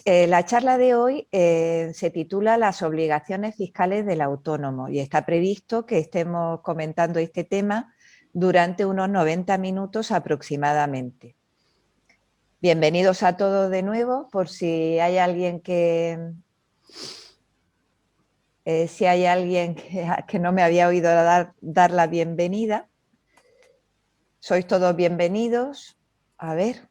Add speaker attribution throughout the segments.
Speaker 1: La charla de hoy se titula Las obligaciones fiscales del autónomo y está previsto que estemos comentando este tema durante unos 90 minutos aproximadamente. Bienvenidos a todos de nuevo, por si hay alguien que no me había oído dar la bienvenida. Sois todos bienvenidos. A ver.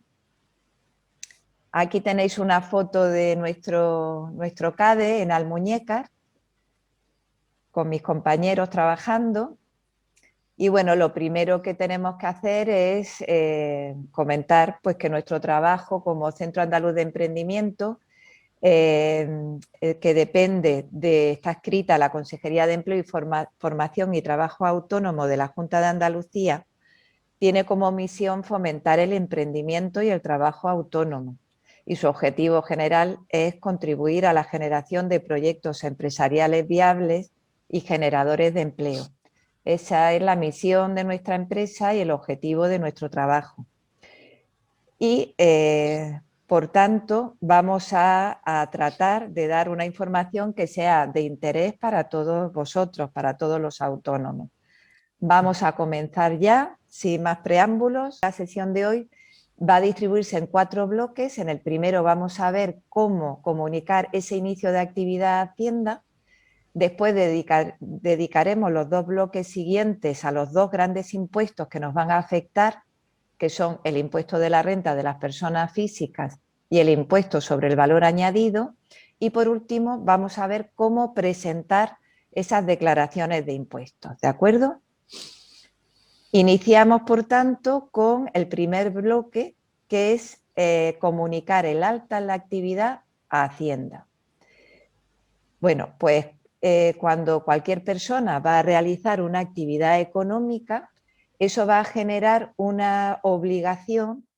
Speaker 1: Aquí tenéis una foto de nuestro CADE en Almuñécar, con mis compañeros trabajando. Y bueno, lo primero que tenemos que hacer es comentar pues, que nuestro trabajo como Centro Andaluz de Emprendimiento, que depende está adscrita a la Consejería de Empleo y Formación y Trabajo Autónomo de la Junta de Andalucía, tiene como misión fomentar el emprendimiento y el trabajo autónomo. Y su objetivo general es contribuir a la generación de proyectos empresariales viables y generadores de empleo. Esa es la misión de nuestra empresa y el objetivo de nuestro trabajo. Y, por tanto, vamos a tratar de dar una información que sea de interés para todos vosotros, para todos los autónomos. Vamos a comenzar ya, sin más preámbulos. La sesión de hoy va a distribuirse en 4 bloques. En el primero vamos a ver cómo comunicar ese inicio de actividad a Hacienda. Después dedicaremos los 2 bloques siguientes a los 2 grandes impuestos que nos van a afectar, que son el impuesto de la renta de las personas físicas y el impuesto sobre el valor añadido. Y por último vamos a ver cómo presentar esas declaraciones de impuestos. ¿De acuerdo? Iniciamos, por tanto, con el primer bloque, que es comunicar el alta en la actividad a Hacienda. Bueno, pues cuando cualquier persona va a realizar una actividad económica, eso va a generar una obligación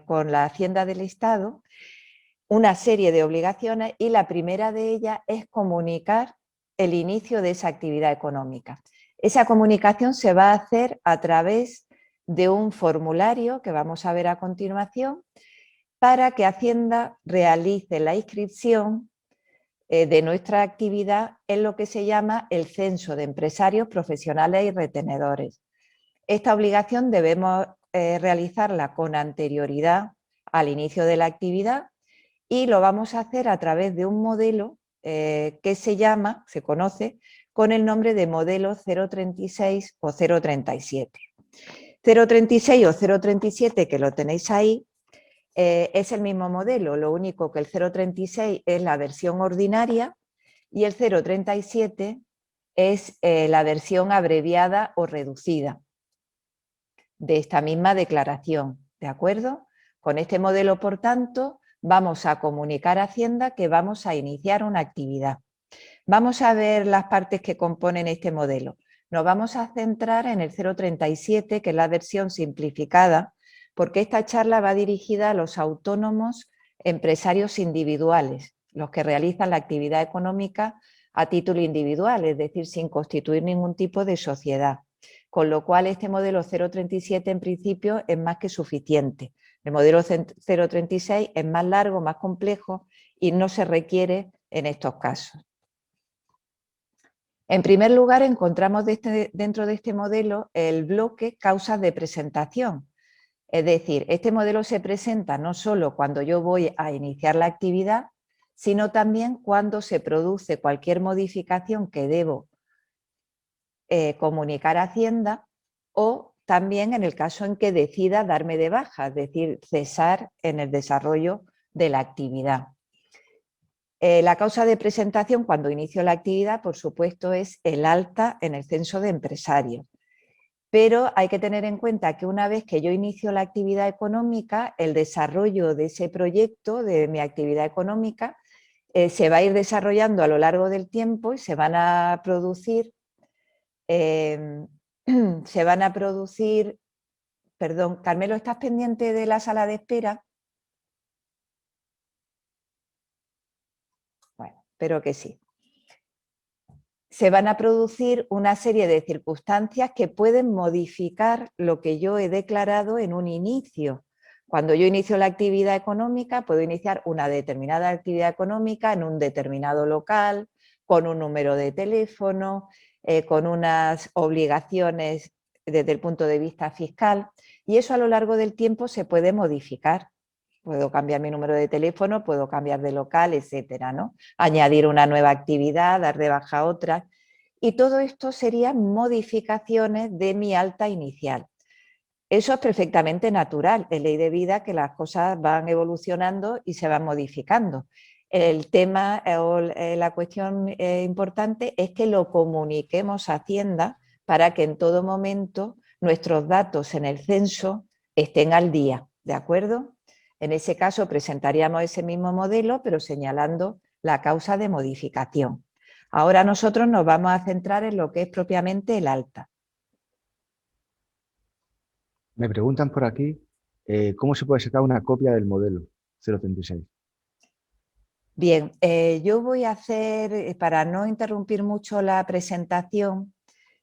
Speaker 1: con la Hacienda del Estado, una serie de obligaciones, y la primera de ellas es comunicar el inicio de esa actividad económica. Esa comunicación se va a hacer a través de un formulario que vamos a ver a continuación para que Hacienda realice la inscripción de nuestra actividad en lo que se llama el censo de empresarios, profesionales y retenedores. Esta obligación debemos realizarla con anterioridad al inicio de la actividad y lo vamos a hacer a través de un modelo que se conoce con el nombre de modelo 036 o 037. 036 o 037, que lo tenéis ahí, es el mismo modelo, lo único que el 036 es la versión ordinaria y el 037 es la versión abreviada o reducida de esta misma declaración, ¿de acuerdo? Con este modelo, por tanto, vamos a comunicar a Hacienda que vamos a iniciar una actividad. Vamos a ver las partes que componen este modelo. Nos vamos a centrar en el 037, que es la versión simplificada, porque esta charla va dirigida a los autónomos empresarios individuales, los que realizan la actividad económica a título individual, es decir, sin constituir ningún tipo de sociedad. Con lo cual, este modelo 037 en principio es más que suficiente. El modelo 036 es más largo, más complejo y no se requiere en estos casos. En primer lugar, encontramos dentro de este modelo el bloque causas de presentación. Es decir, este modelo se presenta no solo cuando yo voy a iniciar la actividad, sino también cuando se produce cualquier modificación que debo comunicar a Hacienda, o también en el caso en que decida darme de baja, es decir, cesar en el desarrollo de la actividad. La causa de presentación cuando inicio la actividad, por supuesto, es el alta en el censo de empresarios. Pero hay que tener en cuenta que una vez que yo inicio la actividad económica, el desarrollo de ese proyecto, de mi actividad económica, se va a ir desarrollando a lo largo del tiempo y se van a producir, perdón, Carmelo, ¿estás pendiente de la sala de espera? Bueno, espero que sí. Se van a producir una serie de circunstancias que pueden modificar lo que yo he declarado en un inicio. Cuando yo inicio la actividad económica, puedo iniciar una determinada actividad económica en un determinado local, con un número de teléfono, con unas obligaciones desde el punto de vista fiscal, y eso a lo largo del tiempo se puede modificar. Puedo cambiar mi número de teléfono, puedo cambiar de local, etcétera, ¿no? Añadir una nueva actividad, dar de baja otra. Y todo esto serían modificaciones de mi alta inicial. Eso es perfectamente natural, es ley de vida que las cosas van evolucionando y se van modificando. El tema o la cuestión importante es que lo comuniquemos a Hacienda para que en todo momento nuestros datos en el censo estén al día, ¿de acuerdo? En ese caso presentaríamos ese mismo modelo, pero señalando la causa de modificación. Ahora nosotros nos vamos a centrar en lo que es propiamente el alta.
Speaker 2: Me preguntan por aquí, ¿cómo se puede sacar una copia del modelo 036?
Speaker 1: Bien, yo voy a hacer, para no interrumpir mucho la presentación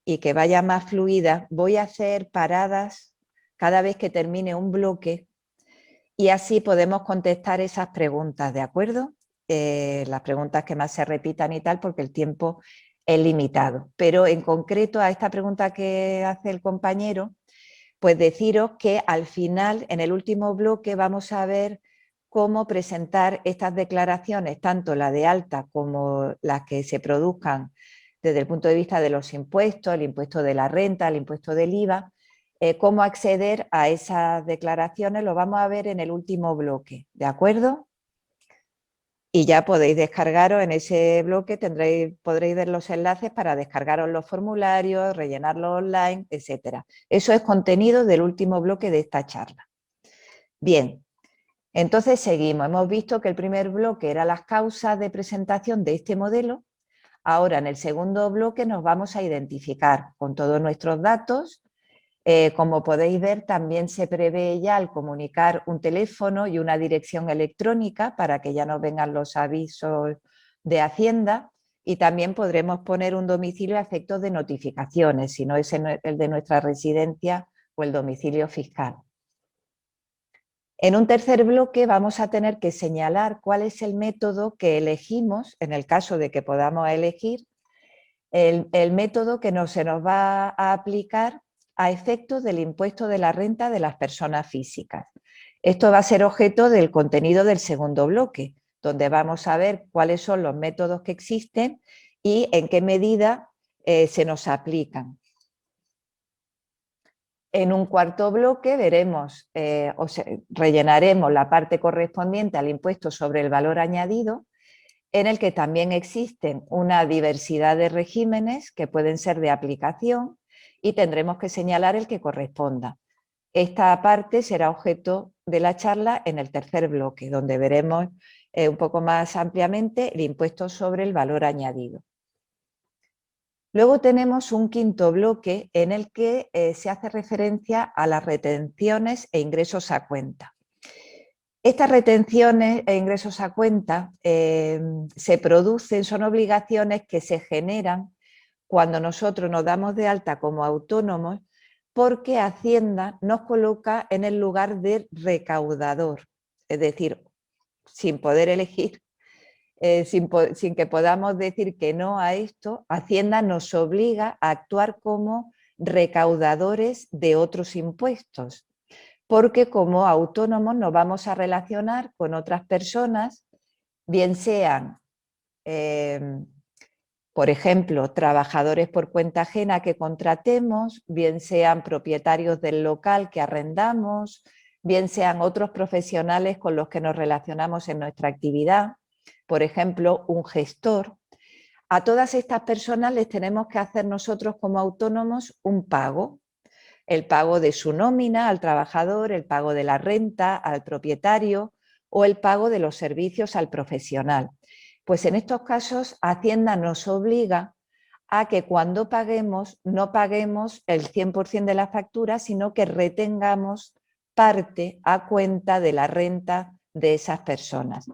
Speaker 1: y que vaya más fluida, voy a hacer paradas cada vez que termine un bloque y así podemos contestar esas preguntas, ¿de acuerdo? Las preguntas que más se repitan y tal, porque el tiempo es limitado. Pero en concreto a esta pregunta que hace el compañero, pues deciros que al final, en el último bloque, vamos a ver cómo presentar estas declaraciones, tanto la de alta como las que se produzcan desde el punto de vista de los impuestos, el impuesto de la renta, el impuesto del IVA, cómo acceder a esas declaraciones, lo vamos a ver en el último bloque, ¿de acuerdo? Y ya podéis descargaros en ese bloque, podréis ver los enlaces para descargaros los formularios, rellenarlos online, etcétera. Eso es contenido del último bloque de esta charla. Bien, entonces seguimos. Hemos visto que el primer bloque era las causas de presentación de este modelo. Ahora en el segundo bloque nos vamos a identificar con todos nuestros datos. Como podéis ver, también se prevé ya el comunicar un teléfono y una dirección electrónica para que ya nos vengan los avisos de Hacienda, y también podremos poner un domicilio a efectos de notificaciones, si no es el de nuestra residencia o el domicilio fiscal. En un tercer bloque vamos a tener que señalar cuál es el método que elegimos, en el caso de que podamos elegir, el método que se nos va a aplicar a efectos del impuesto de la renta de las personas físicas. Esto va a ser objeto del contenido del segundo bloque, donde vamos a ver cuáles son los métodos que existen y en qué medida se nos aplican. En un cuarto bloque veremos, rellenaremos la parte correspondiente al impuesto sobre el valor añadido, en el que también existen una diversidad de regímenes que pueden ser de aplicación y tendremos que señalar el que corresponda. Esta parte será objeto de la charla en el tercer bloque, donde veremos un poco más ampliamente el impuesto sobre el valor añadido. Luego tenemos un quinto bloque en el que se hace referencia a las retenciones e ingresos a cuenta. Estas retenciones e ingresos a cuenta se producen, son obligaciones que se generan cuando nosotros nos damos de alta como autónomos, porque Hacienda nos coloca en el lugar de recaudador, es decir, sin poder elegir, sin que podamos decir que no a esto, Hacienda nos obliga a actuar como recaudadores de otros impuestos, porque como autónomos nos vamos a relacionar con otras personas, bien sean, por ejemplo, trabajadores por cuenta ajena que contratemos, bien sean propietarios del local que arrendamos, bien sean otros profesionales con los que nos relacionamos en nuestra actividad, por ejemplo, un gestor. A todas estas personas les tenemos que hacer nosotros como autónomos un pago. El pago de su nómina al trabajador, el pago de la renta al propietario o el pago de los servicios al profesional. Pues en estos casos Hacienda nos obliga a que cuando paguemos no paguemos el 100% de la factura, sino que retengamos parte a cuenta de la renta de esas personas.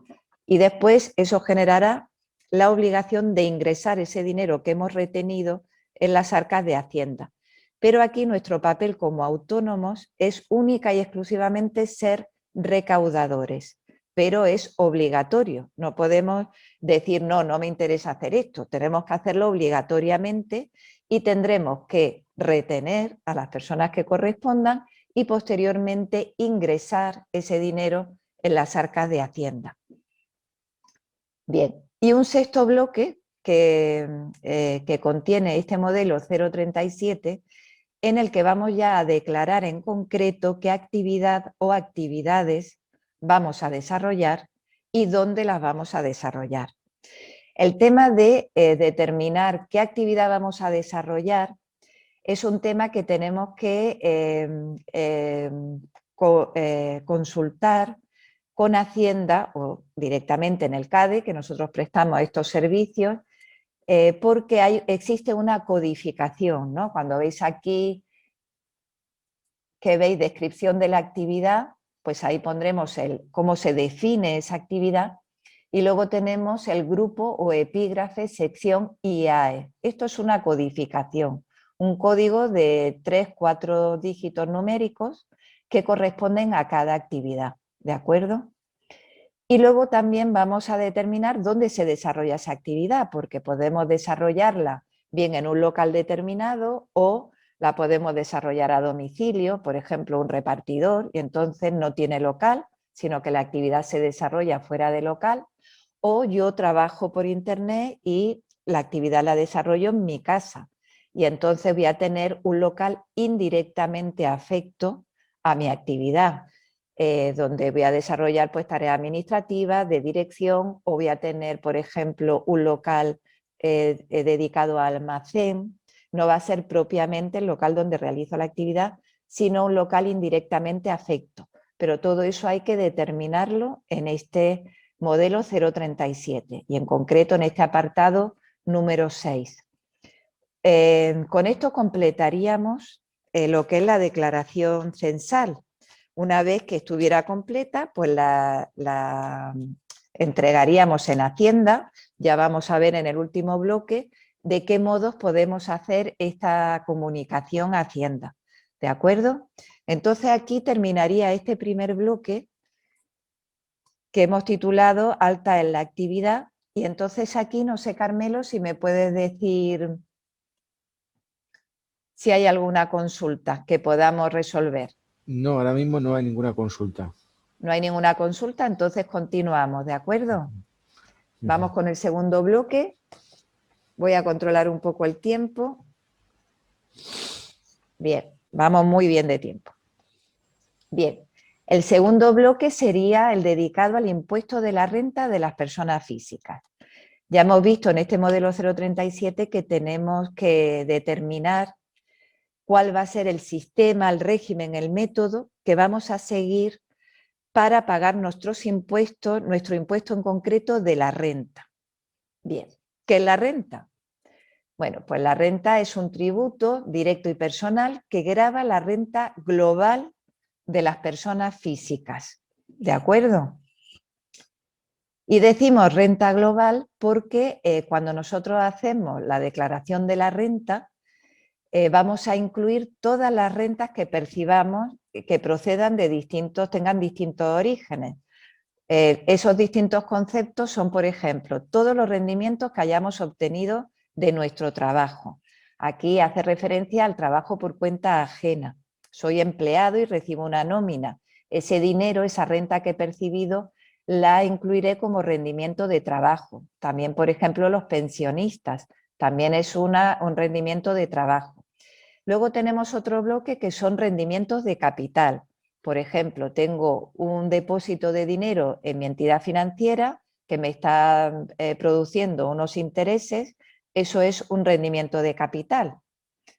Speaker 1: Y después eso generará la obligación de ingresar ese dinero que hemos retenido en las arcas de Hacienda. Pero aquí nuestro papel como autónomos es única y exclusivamente ser recaudadores, pero es obligatorio. No podemos decir, no, no me interesa hacer esto. Tenemos que hacerlo obligatoriamente y tendremos que retener a las personas que correspondan y posteriormente ingresar ese dinero en las arcas de Hacienda. Bien, y un sexto bloque que contiene este modelo 037, en el que vamos ya a declarar en concreto qué actividad o actividades vamos a desarrollar y dónde las vamos a desarrollar. El tema de determinar qué actividad vamos a desarrollar es un tema que tenemos que consultar con Hacienda o directamente en el CADE, que nosotros prestamos estos servicios, porque existe una codificación, ¿no? Cuando veis aquí que veis descripción de la actividad, pues ahí pondremos cómo se define esa actividad y luego tenemos el grupo o epígrafe sección IAE. Esto es una codificación, un código de 3-4 dígitos numéricos que corresponden a cada actividad, ¿de acuerdo? Y luego también vamos a determinar dónde se desarrolla esa actividad, porque podemos desarrollarla bien en un local determinado o la podemos desarrollar a domicilio, por ejemplo, un repartidor, y entonces no tiene local, sino que la actividad se desarrolla fuera de local, o yo trabajo por internet y la actividad la desarrollo en mi casa, y entonces voy a tener un local indirectamente afecto a mi actividad, donde voy a desarrollar pues, tareas administrativas, de dirección, o voy a tener, por ejemplo, un local dedicado al almacén. No va a ser propiamente el local donde realizo la actividad, sino un local indirectamente afecto. Pero todo eso hay que determinarlo en este modelo 037 y en concreto en este apartado número 6. Con esto completaríamos lo que es la declaración censal. Una vez que estuviera completa, pues la entregaríamos en Hacienda. Ya vamos a ver en el último bloque de qué modos podemos hacer esta comunicación a Hacienda. ¿De acuerdo? Entonces aquí terminaría este primer bloque que hemos titulado Alta en la actividad. Y entonces aquí, no sé, Carmelo, si me puedes decir si hay alguna consulta que podamos resolver.
Speaker 2: No, ahora mismo no hay ninguna consulta.
Speaker 1: No hay ninguna consulta, entonces continuamos, ¿de acuerdo? Vamos con el segundo bloque. Voy a controlar un poco el tiempo. Bien, vamos muy bien de tiempo. Bien, el segundo bloque sería el dedicado al impuesto de la renta de las personas físicas. Ya hemos visto en este modelo 037 que tenemos que determinar cuál va a ser el sistema, el régimen, el método que vamos a seguir para pagar nuestros impuestos, nuestro impuesto en concreto de la renta. Bien, ¿qué es la renta? Bueno, pues la renta es un tributo directo y personal que grava la renta global de las personas físicas. ¿De acuerdo? Y decimos renta global porque cuando nosotros hacemos la declaración de la renta, vamos a incluir todas las rentas que percibamos que procedan de tengan distintos orígenes. Esos distintos conceptos son, por ejemplo, todos los rendimientos que hayamos obtenido de nuestro trabajo. Aquí hace referencia al trabajo por cuenta ajena. Soy empleado y recibo una nómina. Ese dinero, esa renta que he percibido, la incluiré como rendimiento de trabajo. También, por ejemplo, los pensionistas. También es un rendimiento de trabajo. Luego tenemos otro bloque que son rendimientos de capital. Por ejemplo, tengo un depósito de dinero en mi entidad financiera que me está produciendo unos intereses, eso es un rendimiento de capital,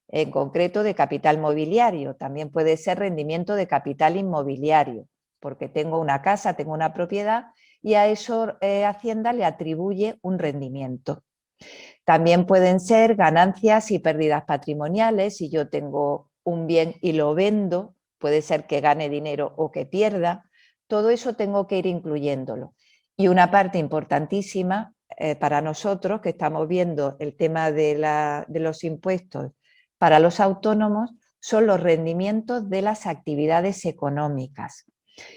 Speaker 1: en concreto de capital mobiliario. También puede ser rendimiento de capital inmobiliario, porque tengo una casa, tengo una propiedad y a eso Hacienda le atribuye un rendimiento. También pueden ser ganancias y pérdidas patrimoniales. Si yo tengo un bien y lo vendo, puede ser que gane dinero o que pierda. Todo eso tengo que ir incluyéndolo. Y una parte importantísima para nosotros, que estamos viendo el tema de los impuestos para los autónomos, son los rendimientos de las actividades económicas.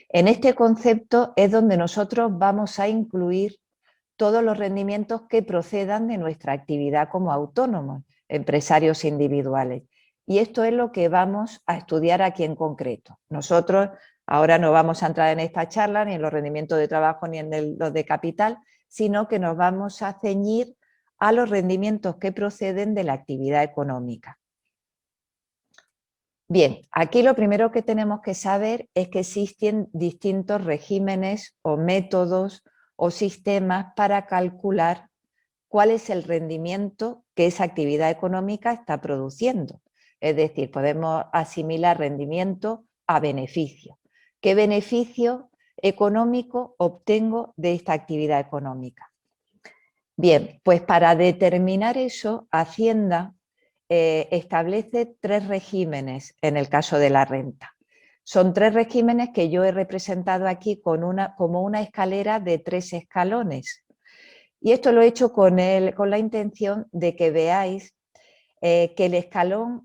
Speaker 1: En este concepto es donde nosotros vamos a incluir todos los rendimientos que procedan de nuestra actividad como autónomos, empresarios individuales. Y esto es lo que vamos a estudiar aquí en concreto. Nosotros ahora no vamos a entrar en esta charla ni en los rendimientos de trabajo ni en los de capital, sino que nos vamos a ceñir a los rendimientos que proceden de la actividad económica. Bien, aquí lo primero que tenemos que saber es que existen distintos regímenes o métodos o sistemas para calcular cuál es el rendimiento que esa actividad económica está produciendo. Es decir, podemos asimilar rendimiento a beneficio. ¿Qué beneficio económico obtengo de esta actividad económica? Bien, pues para determinar eso, Hacienda establece 3 regímenes en el caso de la renta. Son 3 regímenes que yo he representado aquí como una escalera de 3 escalones. Y esto lo he hecho con la intención de que veáis que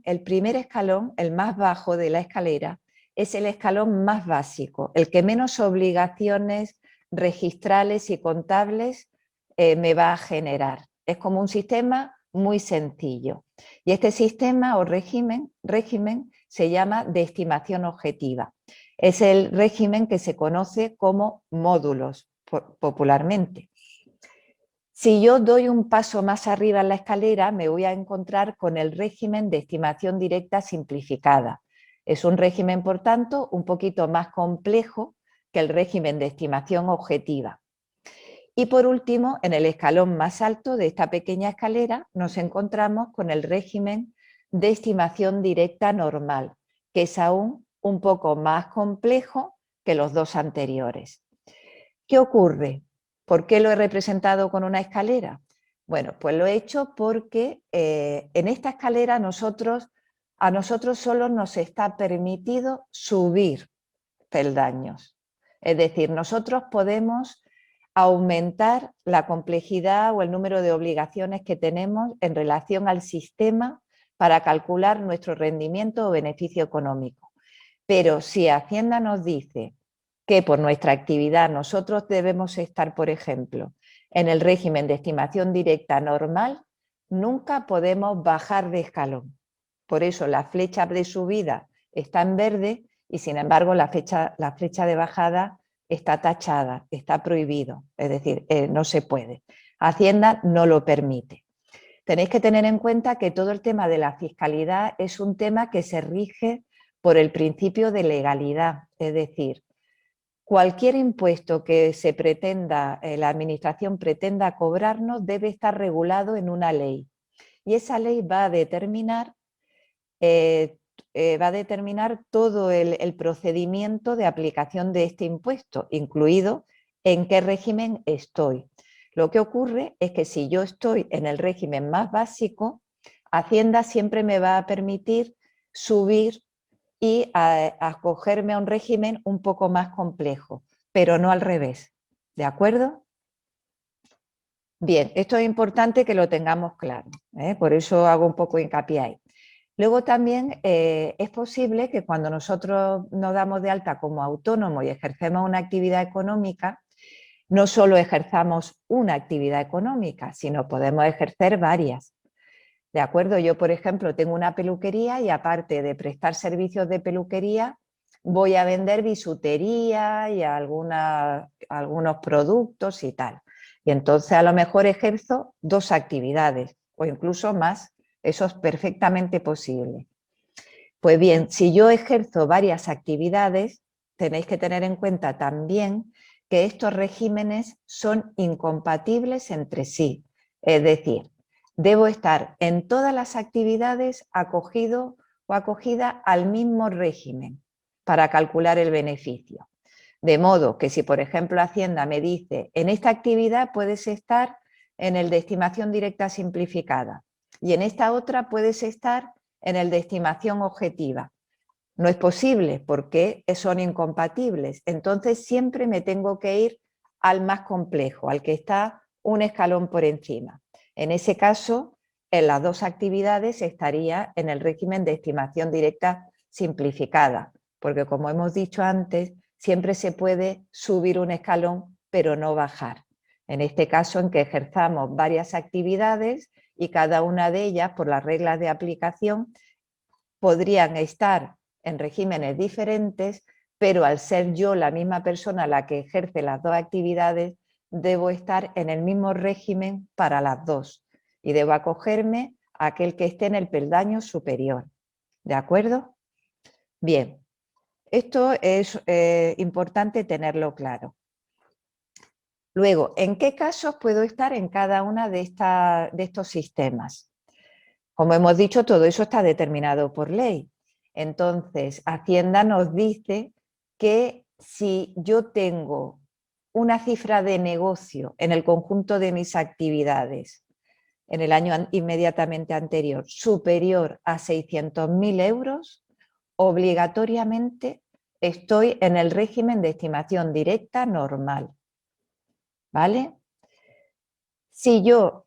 Speaker 1: el primer escalón, el más bajo de la escalera, es el escalón más básico, el que menos obligaciones registrales y contables me va a generar. Es como un sistema muy sencillo. Y este sistema o régimen se llama de estimación objetiva. Es el régimen que se conoce como módulos popularmente. Si yo doy un paso más arriba en la escalera, me voy a encontrar con el régimen de estimación directa simplificada. Es un régimen, por tanto, un poquito más complejo que el régimen de estimación objetiva. Y por último, en el escalón más alto de esta pequeña escalera, nos encontramos con el régimen de estimación directa normal, que es aún un poco más complejo que los 2 anteriores. ¿Qué ocurre? ¿Por qué lo he representado con una escalera? Bueno, pues lo he hecho porque en esta escalera a nosotros solo nos está permitido subir peldaños. Es decir, nosotros podemos aumentar la complejidad o el número de obligaciones que tenemos en relación al sistema para calcular nuestro rendimiento o beneficio económico. Pero si Hacienda nos dice que por nuestra actividad nosotros debemos estar, por ejemplo, en el régimen de estimación directa normal, nunca podemos bajar de escalón. Por eso la flecha de subida está en verde y sin embargo la flecha de bajada está tachada, está prohibido, es decir, no se puede. Hacienda no lo permite. Tenéis que tener en cuenta que todo el tema de la fiscalidad es un tema que se rige por el principio de legalidad, es decir, cualquier impuesto que se pretenda, la administración pretenda cobrarnos debe estar regulado en una ley y esa ley va a determinar todo el procedimiento de aplicación de este impuesto, incluido en qué régimen estoy. Lo que ocurre es que si yo estoy en el régimen más básico, Hacienda siempre me va a permitir subir y acogerme a un régimen un poco más complejo, pero no al revés. ¿De acuerdo? Bien, esto es importante que lo tengamos claro, por eso hago un poco hincapié ahí. Luego también es posible que cuando nosotros nos damos de alta como autónomo y ejercemos una actividad económica, no solo ejerzamos una actividad económica, sino podemos ejercer varias. ¿De acuerdo? Yo, por ejemplo, tengo una peluquería y aparte de prestar servicios de peluquería, voy a vender bisutería y algunos productos y tal. Y entonces a lo mejor ejerzo 2 actividades o incluso más. Eso es perfectamente posible. Pues bien, si yo ejerzo varias actividades, tenéis que tener en cuenta también que estos regímenes son incompatibles entre sí. Es decir, debo estar en todas las actividades acogido o acogida al mismo régimen para calcular el beneficio. De modo que si, por ejemplo, Hacienda me dice, en esta actividad puedes estar en el de estimación directa simplificada y en esta otra puedes estar en el de estimación objetiva. No es posible porque son incompatibles. Entonces siempre me tengo que ir al más complejo, al que está un escalón por encima. En ese caso, en las 2 actividades estaría en el régimen de estimación directa simplificada, porque como hemos dicho antes, siempre se puede subir un escalón, pero no bajar. En este caso, en que ejerzamos varias actividades y cada una de ellas, por las reglas de aplicación, podrían estar en regímenes diferentes, pero al ser yo la misma persona la que ejerce las dos actividades, debo estar en el mismo régimen para las dos y debo acogerme a aquel que esté en el peldaño superior. ¿De acuerdo? Bien, esto es importante tenerlo claro. Luego, ¿en qué casos puedo estar en cada una de estos sistemas? Como hemos dicho, todo eso está determinado por ley. Entonces, Hacienda nos dice que si yo tengo una cifra de negocio en el conjunto de mis actividades en el año inmediatamente anterior superior a 600.000 euros, obligatoriamente estoy en el régimen de estimación directa normal. ¿Vale? Si yo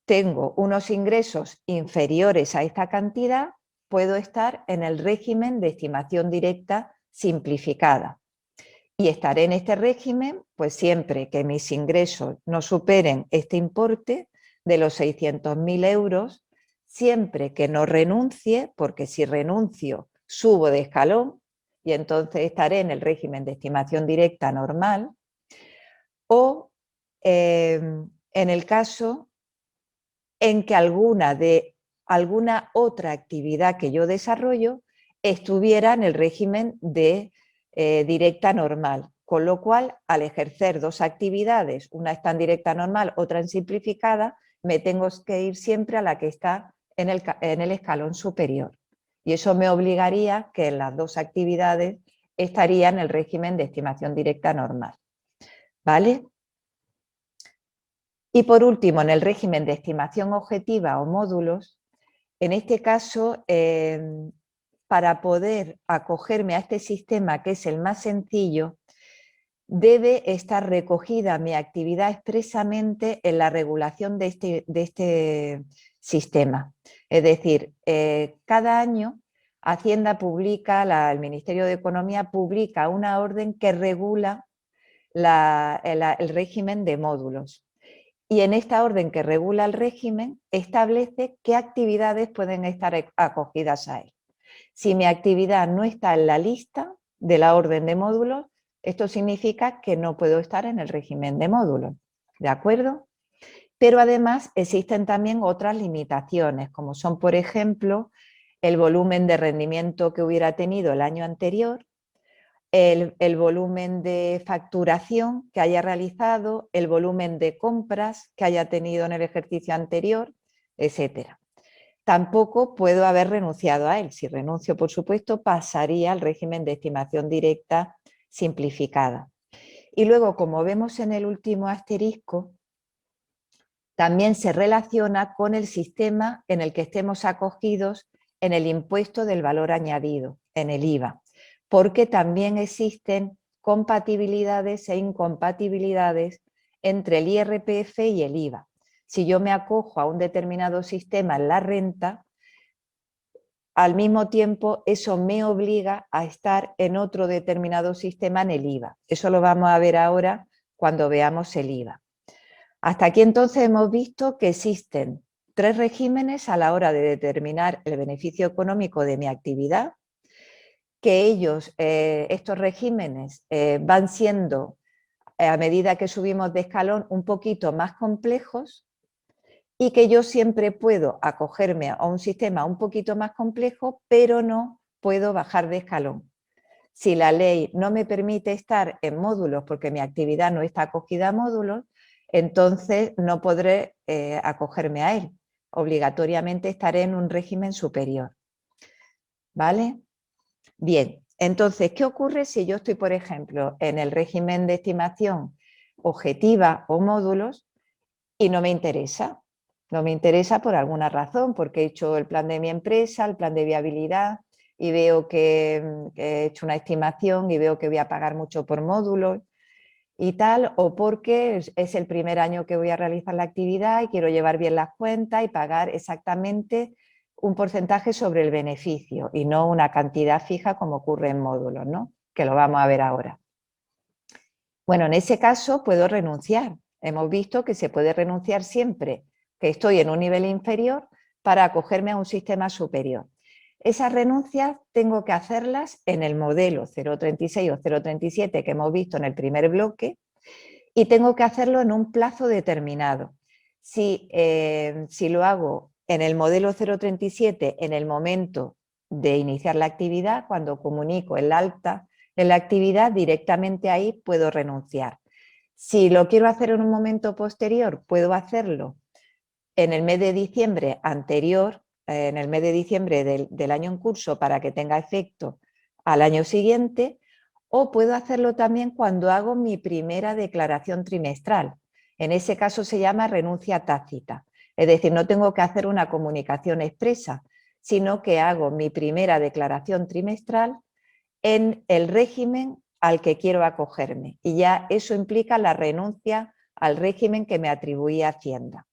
Speaker 1: tengo unos ingresos inferiores a esta cantidad, puedo estar en el régimen de estimación directa simplificada. Y estaré en este régimen pues siempre que mis ingresos no superen este importe de los 600.000 euros, siempre que no renuncie, porque si renuncio subo de escalón y entonces estaré en el régimen de estimación directa normal, o en el caso en que alguna otra actividad que yo desarrollo estuviera en el régimen de directa normal. Con lo cual, al ejercer dos actividades, una está en directa normal, otra en simplificada, me tengo que ir siempre a la que está en el escalón superior. Y eso me obligaría que en las dos actividades estaría en el régimen de estimación directa normal. ¿Vale? Y por último, en el régimen de estimación objetiva o módulos, en este caso, para poder acogerme a este sistema, que es el más sencillo, debe estar recogida mi actividad expresamente en la regulación de este sistema. Es decir, cada año Hacienda publica, el Ministerio de Economía publica una orden que regula el régimen de módulos. Y en esta orden que regula el régimen establece qué actividades pueden estar acogidas a él. Si mi actividad no está en la lista de la orden de módulos, esto significa que no puedo estar en el régimen de módulos. ¿De acuerdo? Pero además existen también otras limitaciones, como son, por ejemplo, el volumen de rendimiento que hubiera tenido el año anterior, el volumen de facturación que haya realizado, el volumen de compras que haya tenido en el ejercicio anterior, etcétera. Tampoco puedo haber renunciado a él. Si renuncio, por supuesto, pasaría al régimen de estimación directa simplificada. Y luego, como vemos en el último asterisco, también se relaciona con el sistema en el que estemos acogidos en el impuesto del valor añadido, en el IVA, porque también existen compatibilidades e incompatibilidades entre el IRPF y el IVA. Si yo me acojo a un determinado sistema en la renta, al mismo tiempo eso me obliga a estar en otro determinado sistema en el IVA. Eso lo vamos a ver ahora cuando veamos el IVA. Hasta aquí entonces hemos visto que existen tres regímenes a la hora de determinar el beneficio económico de mi actividad, que ellos, estos regímenes, van siendo, a medida que subimos de escalón, un poquito más complejos y que yo siempre puedo acogerme a un sistema un poquito más complejo, pero no puedo bajar de escalón. Si la ley no me permite estar en módulos porque mi actividad no está acogida a módulos, entonces no podré acogerme a él. Obligatoriamente estaré en un régimen superior. ¿Vale? Bien, entonces, ¿qué ocurre si yo estoy, por ejemplo, en el régimen de estimación objetiva o módulos y no me interesa? No me interesa por alguna razón, porque he hecho el plan de mi empresa, el plan de viabilidad, y veo que he hecho una estimación y veo que voy a pagar mucho por módulos y tal, o porque es el primer año que voy a realizar la actividad y quiero llevar bien las cuentas y pagar exactamente un porcentaje sobre el beneficio y no una cantidad fija como ocurre en módulos, ¿no? Que lo vamos a ver ahora. Bueno, en ese caso puedo renunciar. Hemos visto que se puede renunciar siempre que estoy en un nivel inferior para acogerme a un sistema superior. Esas renuncias tengo que hacerlas en el modelo 036 o 037 que hemos visto en el primer bloque y tengo que hacerlo en un plazo determinado. Si lo hago en el modelo 037 en el momento de iniciar la actividad, cuando comunico el alta en la actividad, directamente ahí puedo renunciar. Si lo quiero hacer en un momento posterior, puedo hacerlo en el mes de diciembre anterior, en el mes de diciembre del año en curso para que tenga efecto al año siguiente, o puedo hacerlo también cuando hago mi primera declaración trimestral. En ese caso se llama renuncia tácita. Es decir, no tengo que hacer una comunicación expresa, sino que hago mi primera declaración trimestral en el régimen al que quiero acogerme. Y ya eso implica la renuncia al régimen que me atribuía Hacienda.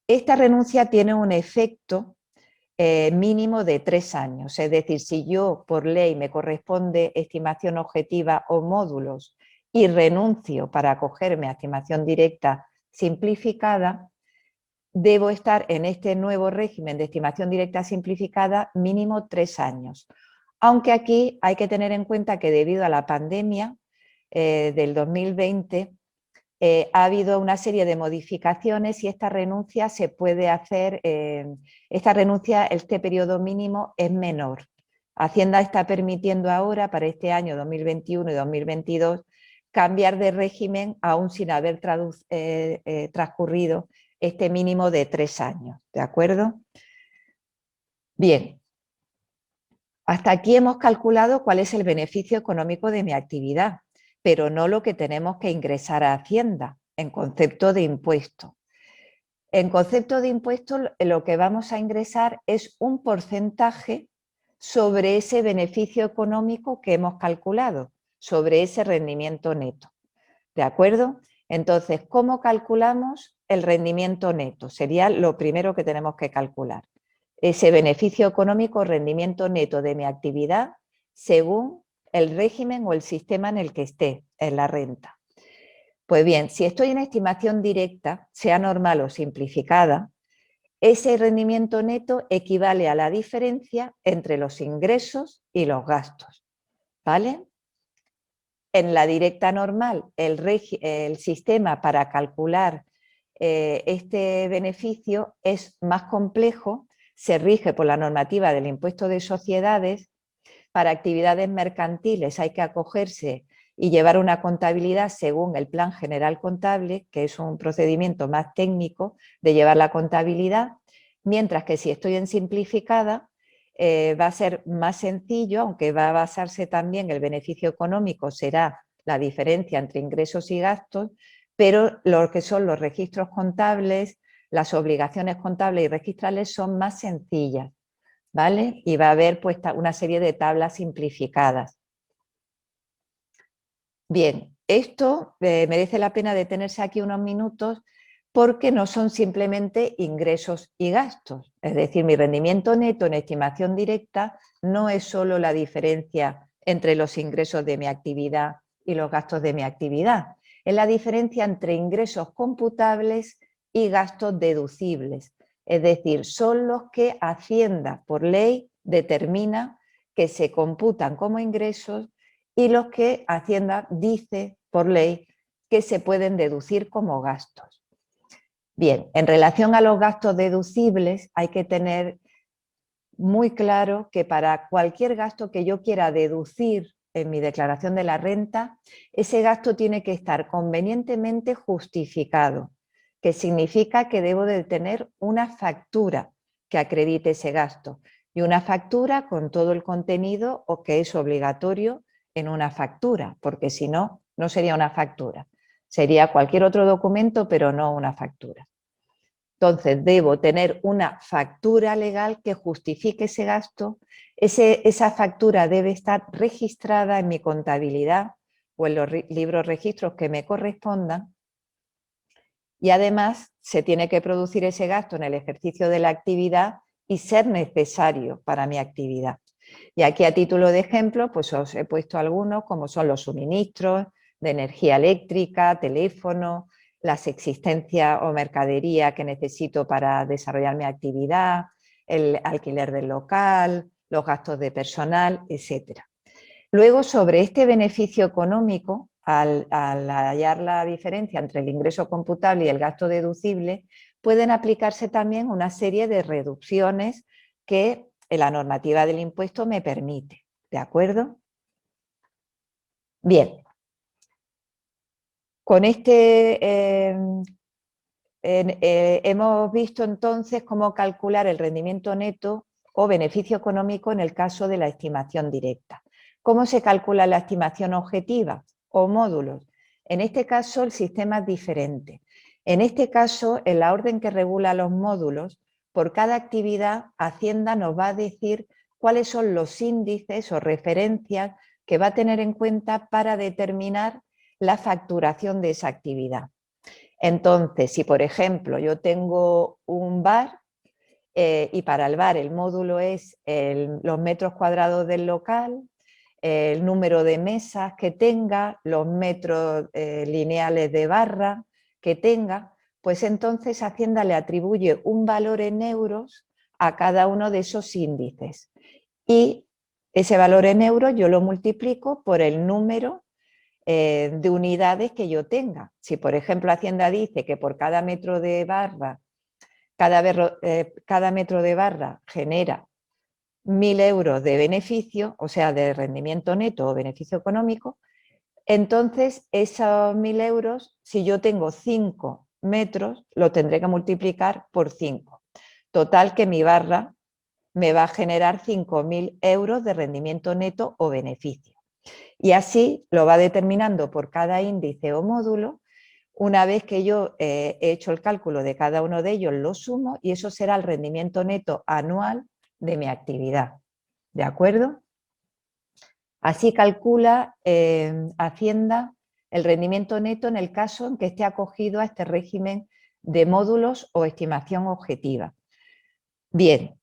Speaker 1: Esta renuncia tiene un efecto mínimo de 3 años, es decir, si yo por ley me corresponde estimación objetiva o módulos y renuncio para acogerme a estimación directa simplificada, debo estar en este nuevo régimen de estimación directa simplificada mínimo 3 años. Aunque aquí hay que tener en cuenta que debido a la pandemia del 2020, ha habido una serie de modificaciones y esta renuncia se puede hacer, este periodo mínimo es menor. Hacienda está permitiendo ahora, para este año 2021 y 2022, cambiar de régimen aún sin haber transcurrido este mínimo de 3 años. ¿De acuerdo? Bien. Hasta aquí hemos calculado cuál es el beneficio económico de mi actividad, pero no lo que tenemos que ingresar a Hacienda en concepto de impuesto. En concepto de impuesto lo que vamos a ingresar es un porcentaje sobre ese beneficio económico que hemos calculado, sobre ese rendimiento neto. ¿De acuerdo? Entonces, ¿cómo calculamos el rendimiento neto? Sería lo primero que tenemos que calcular. Ese beneficio económico, rendimiento neto de mi actividad, según el régimen o el sistema en el que esté, en la renta. Pues bien, si estoy en estimación directa, sea normal o simplificada, ese rendimiento neto equivale a la diferencia entre los ingresos y los gastos. ¿Vale? En la directa normal, el sistema para calcular este beneficio es más complejo, se rige por la normativa del impuesto de sociedades. Para actividades mercantiles hay que acogerse y llevar una contabilidad según el Plan General Contable, que es un procedimiento más técnico de llevar la contabilidad, mientras que si estoy en simplificada va a ser más sencillo, aunque va a basarse también el beneficio económico, será la diferencia entre ingresos y gastos, pero lo que son los registros contables, las obligaciones contables y registrales son más sencillas, ¿vale? Y va a haber pues una serie de tablas simplificadas. Bien, esto merece la pena detenerse aquí unos minutos porque no son simplemente ingresos y gastos. Es decir, mi rendimiento neto en estimación directa no es solo la diferencia entre los ingresos de mi actividad y los gastos de mi actividad. Es la diferencia entre ingresos computables y gastos deducibles. Es decir, son los que Hacienda por ley determina que se computan como ingresos y los que Hacienda dice por ley que se pueden deducir como gastos. Bien, en relación a los gastos deducibles hay que tener muy claro que para cualquier gasto que yo quiera deducir en mi declaración de la renta, ese gasto tiene que estar convenientemente justificado, que significa que debo de tener una factura que acredite ese gasto y una factura con todo el contenido o que es obligatorio en una factura, porque si no, no sería una factura. Sería cualquier otro documento, pero no una factura. Entonces, debo tener una factura legal que justifique ese gasto. Esa factura debe estar registrada en mi contabilidad o en los libros registros que me correspondan. Y además, se tiene que producir ese gasto en el ejercicio de la actividad y ser necesario para mi actividad. Y aquí, a título de ejemplo, pues os he puesto algunos, como son los suministros, de energía eléctrica, teléfono, las existencias o mercadería que necesito para desarrollar mi actividad, el alquiler del local, los gastos de personal, etc. Luego, sobre este beneficio económico, al hallar la diferencia entre el ingreso computable y el gasto deducible, pueden aplicarse también una serie de reducciones que la normativa del impuesto me permite. ¿De acuerdo? Bien. Con hemos visto entonces cómo calcular el rendimiento neto o beneficio económico en el caso de la estimación directa. ¿Cómo se calcula la estimación objetiva o módulos? En este caso el sistema es diferente. En este caso, en la orden que regula los módulos, por cada actividad Hacienda nos va a decir cuáles son los índices o referencias que va a tener en cuenta para determinar la facturación de esa actividad. Entonces, si por ejemplo yo tengo un bar y para el bar el módulo es los metros cuadrados del local, el número de mesas que tenga, los metros lineales de barra que tenga, pues entonces Hacienda le atribuye un valor en euros a cada uno de esos índices. Y ese valor en euros yo lo multiplico por el número de unidades que yo tenga. Si, por ejemplo, Hacienda dice que por cada metro de barra, cada metro de barra genera 1.000 euros de beneficio, o sea, de rendimiento neto o beneficio económico, entonces esos 1.000 euros, si yo tengo 5 metros, lo tendré que multiplicar por 5. Total que mi barra me va a generar 5.000 euros de rendimiento neto o beneficio. Y así lo va determinando por cada índice o módulo. Una vez que yo he hecho el cálculo de cada uno de ellos, lo sumo y eso será el rendimiento neto anual de mi actividad. ¿De acuerdo? Así calcula Hacienda el rendimiento neto en el caso en que esté acogido a este régimen de módulos o estimación objetiva. Bien,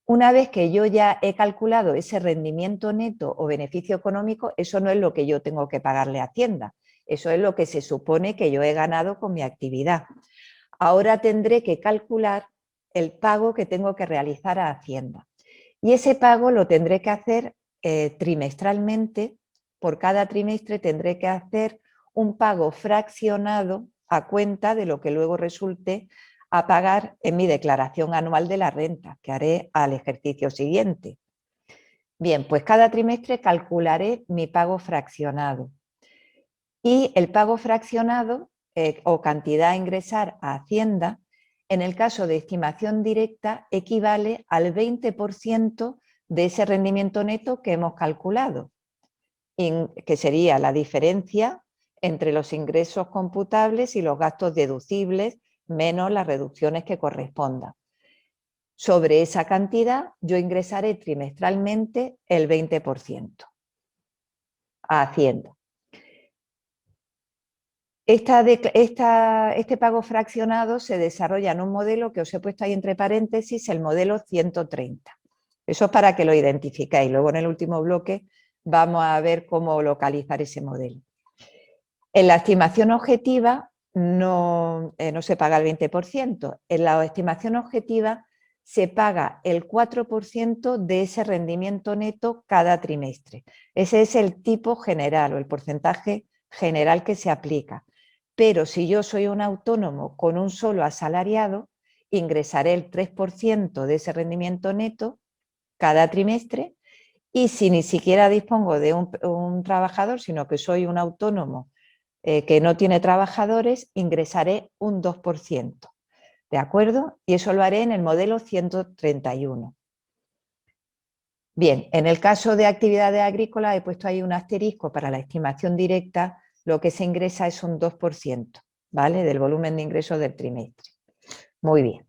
Speaker 1: una vez que yo ya he calculado ese rendimiento neto o beneficio económico, eso no es lo que yo tengo que pagarle a Hacienda, eso es lo que se supone que yo he ganado con mi actividad. Ahora tendré que calcular el pago que tengo que realizar a Hacienda. Y ese pago lo tendré que hacer trimestralmente. Por cada trimestre tendré que hacer un pago fraccionado a cuenta de lo que luego resulte a pagar en mi declaración anual de la renta, que haré al ejercicio siguiente. Bien, pues cada trimestre calcularé mi pago fraccionado. Y el pago fraccionado o cantidad a ingresar a Hacienda, en el caso de estimación directa, equivale al 20% de ese rendimiento neto que hemos calculado, que sería la diferencia entre los ingresos computables y los gastos deducibles menos las reducciones que correspondan. Sobre esa cantidad yo ingresaré trimestralmente el 20% a Hacienda. Este pago fraccionado se desarrolla en un modelo que os he puesto ahí entre paréntesis, el modelo 130. Eso es para que lo identifiquéis. Luego en el último bloque vamos a ver cómo localizar ese modelo. En la estimación objetiva no se paga el 20%. En la estimación objetiva se paga el 4% de ese rendimiento neto cada trimestre. Ese es el tipo general o el porcentaje general que se aplica. Pero si yo soy un autónomo con un solo asalariado, ingresaré el 3% de ese rendimiento neto cada trimestre y si ni siquiera dispongo de un trabajador, sino que soy un autónomo que no tiene trabajadores, ingresaré un 2%. ¿De acuerdo? Y eso lo haré en el modelo 131. Bien, en el caso de actividades agrícolas he puesto ahí un asterisco para la estimación directa, lo que se ingresa es un 2%, ¿vale? Del volumen de ingresos del trimestre. Muy bien.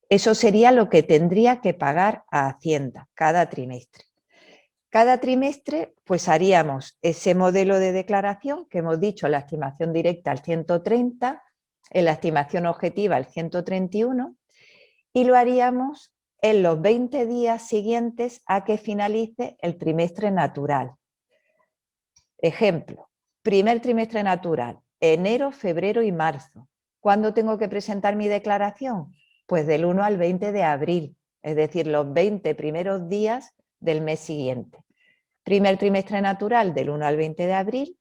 Speaker 1: Eso sería lo que tendría que pagar a Hacienda cada trimestre. Cada trimestre, pues haríamos ese modelo de declaración que hemos dicho, la estimación directa al 130, en la estimación objetiva al 131, y lo haríamos en los 20 días siguientes a que finalice el trimestre natural. Ejemplo, primer trimestre natural, enero, febrero y marzo. ¿Cuándo tengo que presentar mi declaración? Pues del 1 al 20 de abril, es decir, los 20 primeros días del mes siguiente. Primer trimestre natural del 1 al 20 de abril,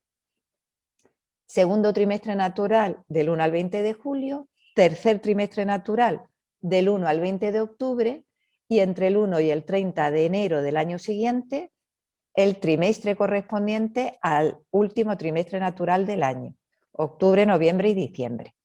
Speaker 1: segundo trimestre natural del 1 al 20 de julio, tercer trimestre natural del 1 al 20 de octubre y entre el 1 y el 30 de enero del año siguiente, el trimestre correspondiente al último trimestre natural del año, octubre, noviembre y diciembre.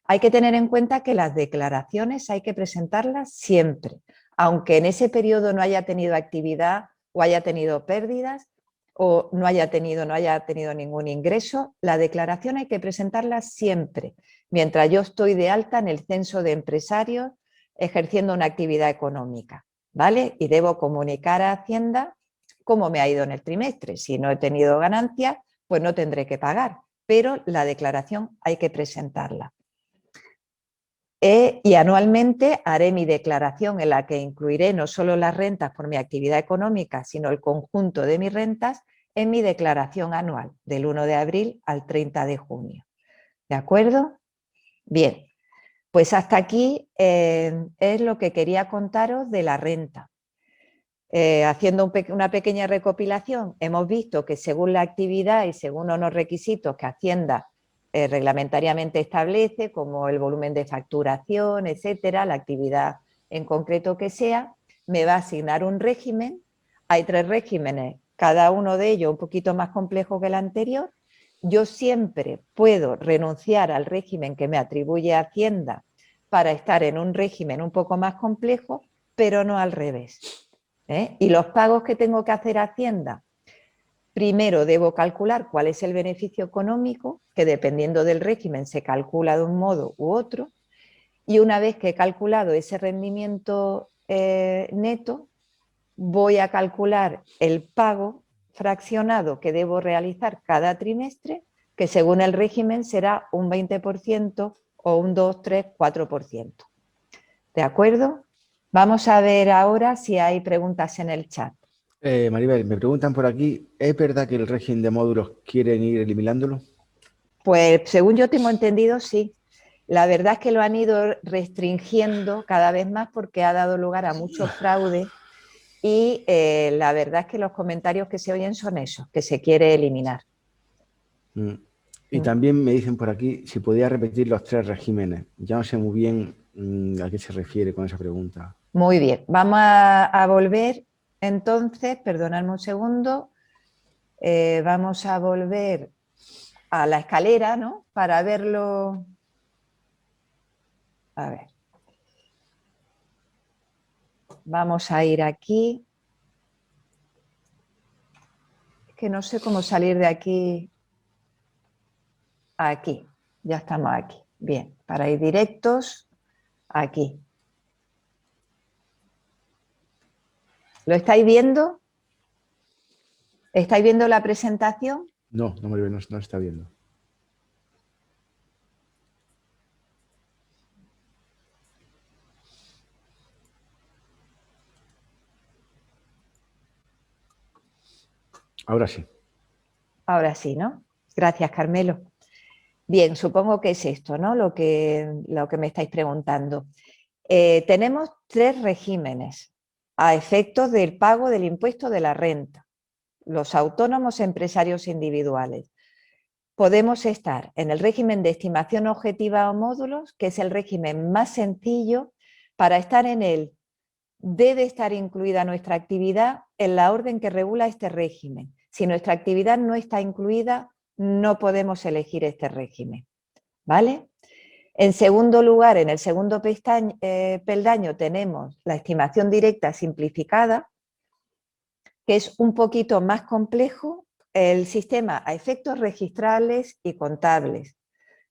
Speaker 1: Hay que tener en cuenta que las declaraciones hay que presentarlas siempre, aunque en ese periodo no haya tenido actividad o haya tenido pérdidas o no haya tenido ningún ingreso, la declaración hay que presentarla siempre, mientras yo estoy de alta en el censo de empresarios ejerciendo una actividad económica, ¿vale? Y debo comunicar a Hacienda cómo me ha ido en el trimestre. Si no he tenido ganancias, pues no tendré que pagar, pero la declaración hay que presentarla. Y anualmente haré mi declaración en la que incluiré no solo las rentas por mi actividad económica, sino el conjunto de mis rentas en mi declaración anual, del 1 de abril al 30 de junio. ¿De acuerdo? Bien, pues hasta aquí es lo que quería contaros de la renta. Haciendo una pequeña recopilación, hemos visto que según la actividad y según unos requisitos que Hacienda reglamentariamente establece, como el volumen de facturación, etcétera, la actividad en concreto que sea, me va a asignar un régimen. Hay 3 regímenes, cada uno de ellos un poquito más complejo que el anterior. Yo siempre puedo renunciar al régimen que me atribuye Hacienda para estar en un régimen un poco más complejo, pero no al revés. Y los pagos que tengo que hacer a Hacienda, primero debo calcular cuál es el beneficio económico, que dependiendo del régimen se calcula de un modo u otro, y una vez que he calculado ese rendimiento neto, voy a calcular el pago fraccionado que debo realizar cada trimestre, que según el régimen será un 20% o un 2, 3, 4%. ¿De acuerdo? Vamos a ver ahora si hay preguntas en el chat.
Speaker 2: Maribel, me preguntan por aquí, ¿es verdad que el régimen de módulos quieren ir eliminándolo?
Speaker 1: Pues según yo tengo entendido, sí. La verdad es que lo han ido restringiendo cada vez más porque ha dado lugar a muchos fraudes y la verdad es que los comentarios que se oyen son esos, que se quiere eliminar.
Speaker 2: Y también me dicen por aquí si podía repetir los 3 regímenes. Ya no sé muy bien a qué se refiere con esa pregunta.
Speaker 1: Muy bien, vamos a volver entonces, perdonadme un segundo, vamos a volver a la escalera, ¿no? Para verlo. A ver. Vamos a ir aquí. Es que no sé cómo salir de aquí. Aquí. Ya estamos aquí. Bien, para ir directos, aquí. ¿Lo estáis viendo? ¿Estáis viendo la presentación?
Speaker 2: No, Maribel, no está viendo. Ahora sí.
Speaker 1: Ahora sí, ¿no? Gracias, Carmelo. Bien, supongo que es esto, ¿no? Lo que me estáis preguntando. Tenemos 3 regímenes a efectos del pago del impuesto de la renta. Los autónomos empresarios individuales. Podemos estar en el régimen de estimación objetiva o módulos, que es el régimen más sencillo. Para estar en él debe estar incluida nuestra actividad en la orden que regula este régimen. Si nuestra actividad no está incluida, no podemos elegir este régimen. ¿Vale? En segundo lugar, en el segundo peldaño tenemos la estimación directa simplificada, que es un poquito más complejo el sistema a efectos registrables y contables,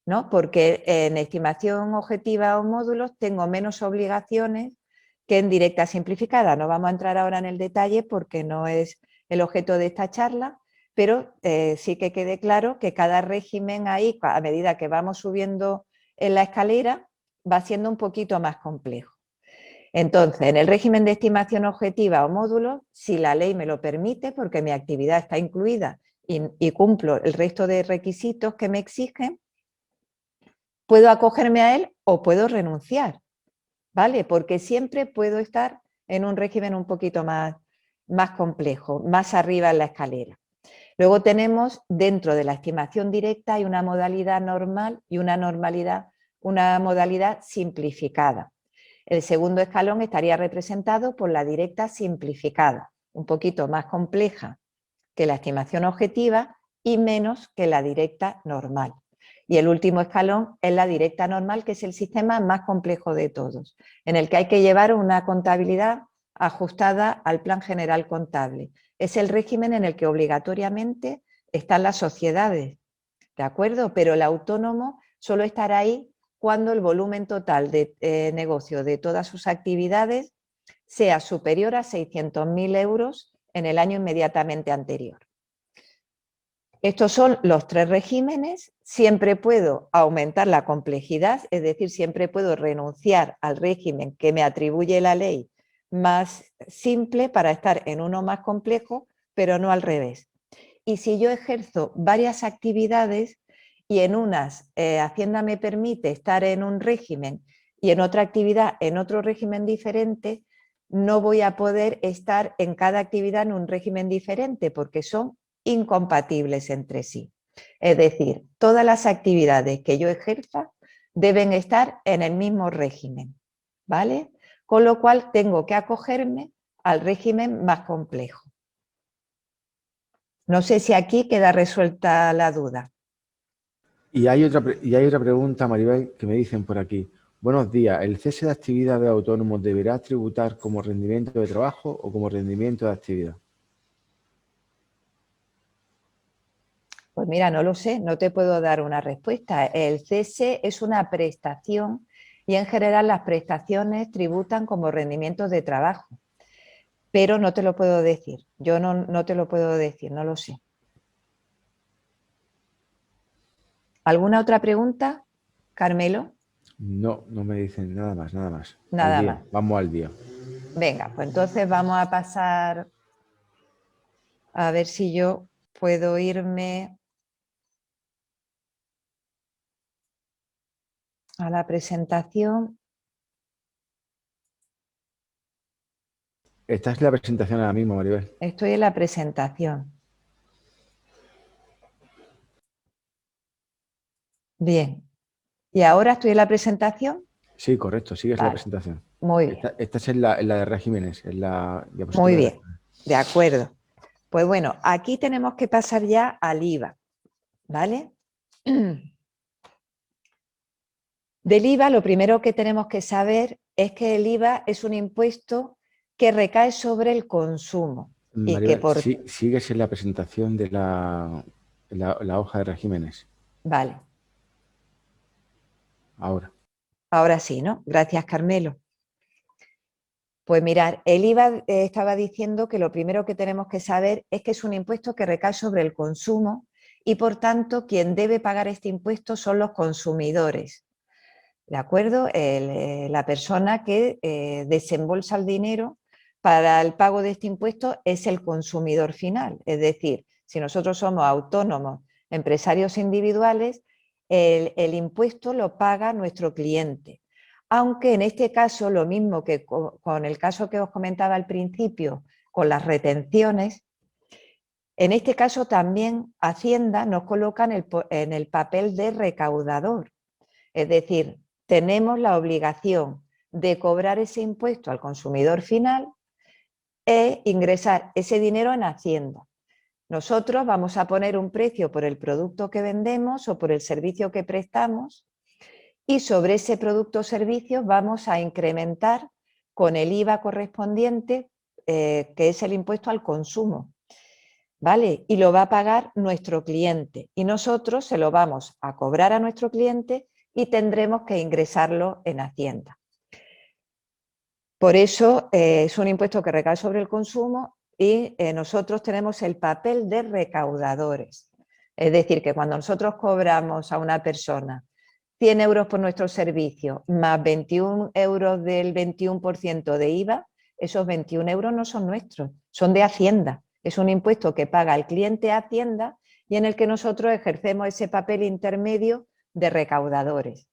Speaker 1: ¿no? Porque en estimación objetiva o módulos tengo menos obligaciones que en directa simplificada. No vamos a entrar ahora en el detalle porque no es el objeto de esta charla, pero sí que quede claro que cada régimen ahí, a medida que vamos subiendo en la escalera, va siendo un poquito más complejo. Entonces, en el régimen de estimación objetiva o módulos, si la ley me lo permite, porque mi actividad está incluida y cumplo el resto de requisitos que me exigen, puedo acogerme a él o puedo renunciar, ¿vale? Porque siempre puedo estar en un régimen un poquito más complejo, más arriba en la escalera. Luego tenemos, dentro de la estimación directa, hay una modalidad normal y una modalidad simplificada. El segundo escalón estaría representado por la directa simplificada, un poquito más compleja que la estimación objetiva y menos que la directa normal. Y el último escalón es la directa normal, que es el sistema más complejo de todos, en el que hay que llevar una contabilidad ajustada al plan general contable. Es el régimen en el que obligatoriamente están las sociedades, ¿de acuerdo? Pero el autónomo solo estará ahí cuando el volumen total de negocio de todas sus actividades sea superior a 600.000 euros en el año inmediatamente anterior. Estos son los tres regímenes. Siempre puedo aumentar la complejidad, es decir, siempre puedo renunciar al régimen que me atribuye la ley más simple para estar en uno más complejo, pero no al revés. Y si yo ejerzo varias actividades y en unas Hacienda me permite estar en un régimen y en otra actividad en otro régimen diferente, no voy a poder estar en cada actividad en un régimen diferente porque son incompatibles entre sí. Es decir, todas las actividades que yo ejerza deben estar en el mismo régimen, ¿vale? Con lo cual tengo que acogerme al régimen más complejo. No sé si aquí queda resuelta la duda.
Speaker 2: Y hay otra pregunta, Maribel, que me dicen por aquí. Buenos días, ¿el cese de actividad de autónomos deberá tributar como rendimiento de trabajo o como rendimiento de actividad?
Speaker 1: Pues mira, no lo sé, no te puedo dar una respuesta. El cese es una prestación y en general las prestaciones tributan como rendimientos de trabajo, pero no te lo puedo decir. Yo no te lo puedo decir, no lo sé. ¿Alguna otra pregunta, Carmelo?
Speaker 2: No, no me dicen nada más, nada más. Al
Speaker 1: Nada
Speaker 2: día,
Speaker 1: más.
Speaker 2: vamos al día.
Speaker 1: Venga, pues entonces vamos a pasar a ver si yo puedo irme a la presentación.
Speaker 2: Esta es la presentación ahora mismo, Maribel.
Speaker 1: Estoy en la presentación. Bien. ¿Y ahora estoy en la presentación?
Speaker 2: Sí, correcto, sigues la
Speaker 1: Vale,
Speaker 2: presentación.
Speaker 1: muy bien,
Speaker 2: Esta es en la de regímenes, en la
Speaker 1: muy
Speaker 2: diapositiva de
Speaker 1: bien.
Speaker 2: regímenes.
Speaker 1: De acuerdo. Pues bueno, aquí tenemos que pasar ya al IVA, ¿vale? Del IVA lo primero que tenemos que saber es que el IVA es un impuesto que recae sobre el consumo y que
Speaker 2: Maribel, sigues en la presentación de la hoja de regímenes.
Speaker 1: Vale,
Speaker 2: Ahora.
Speaker 1: ahora sí, ¿no? Gracias, Carmelo. Pues mirar, el IVA estaba diciendo que lo primero que tenemos que saber es que es un impuesto que recae sobre el consumo y por tanto quien debe pagar este impuesto son los consumidores. ¿De acuerdo? La persona que desembolsa el dinero para el pago de este impuesto es el consumidor final. Es decir, si nosotros somos autónomos, empresarios individuales, el impuesto lo paga nuestro cliente. Aunque en este caso, lo mismo que con el caso que os comentaba al principio, con las retenciones, en este caso también Hacienda nos coloca en el papel de recaudador. Es decir, tenemos la obligación de cobrar ese impuesto al consumidor final e ingresar ese dinero en Hacienda. Nosotros vamos a poner un precio por el producto que vendemos o por el servicio que prestamos y sobre ese producto o servicio vamos a incrementar con el IVA correspondiente, que es el impuesto al consumo, ¿vale? Y lo va a pagar nuestro cliente y nosotros se lo vamos a cobrar a nuestro cliente y tendremos que ingresarlo en Hacienda. Por eso es un impuesto que recae sobre el consumo y nosotros tenemos el papel de recaudadores. Es decir, que cuando nosotros cobramos a una persona 100 euros por nuestro servicio más 21 euros del 21% de IVA, esos 21 euros no son nuestros, son de Hacienda Es un impuesto que paga el cliente a Hacienda y en el que nosotros ejercemos ese papel intermedio de recaudadores.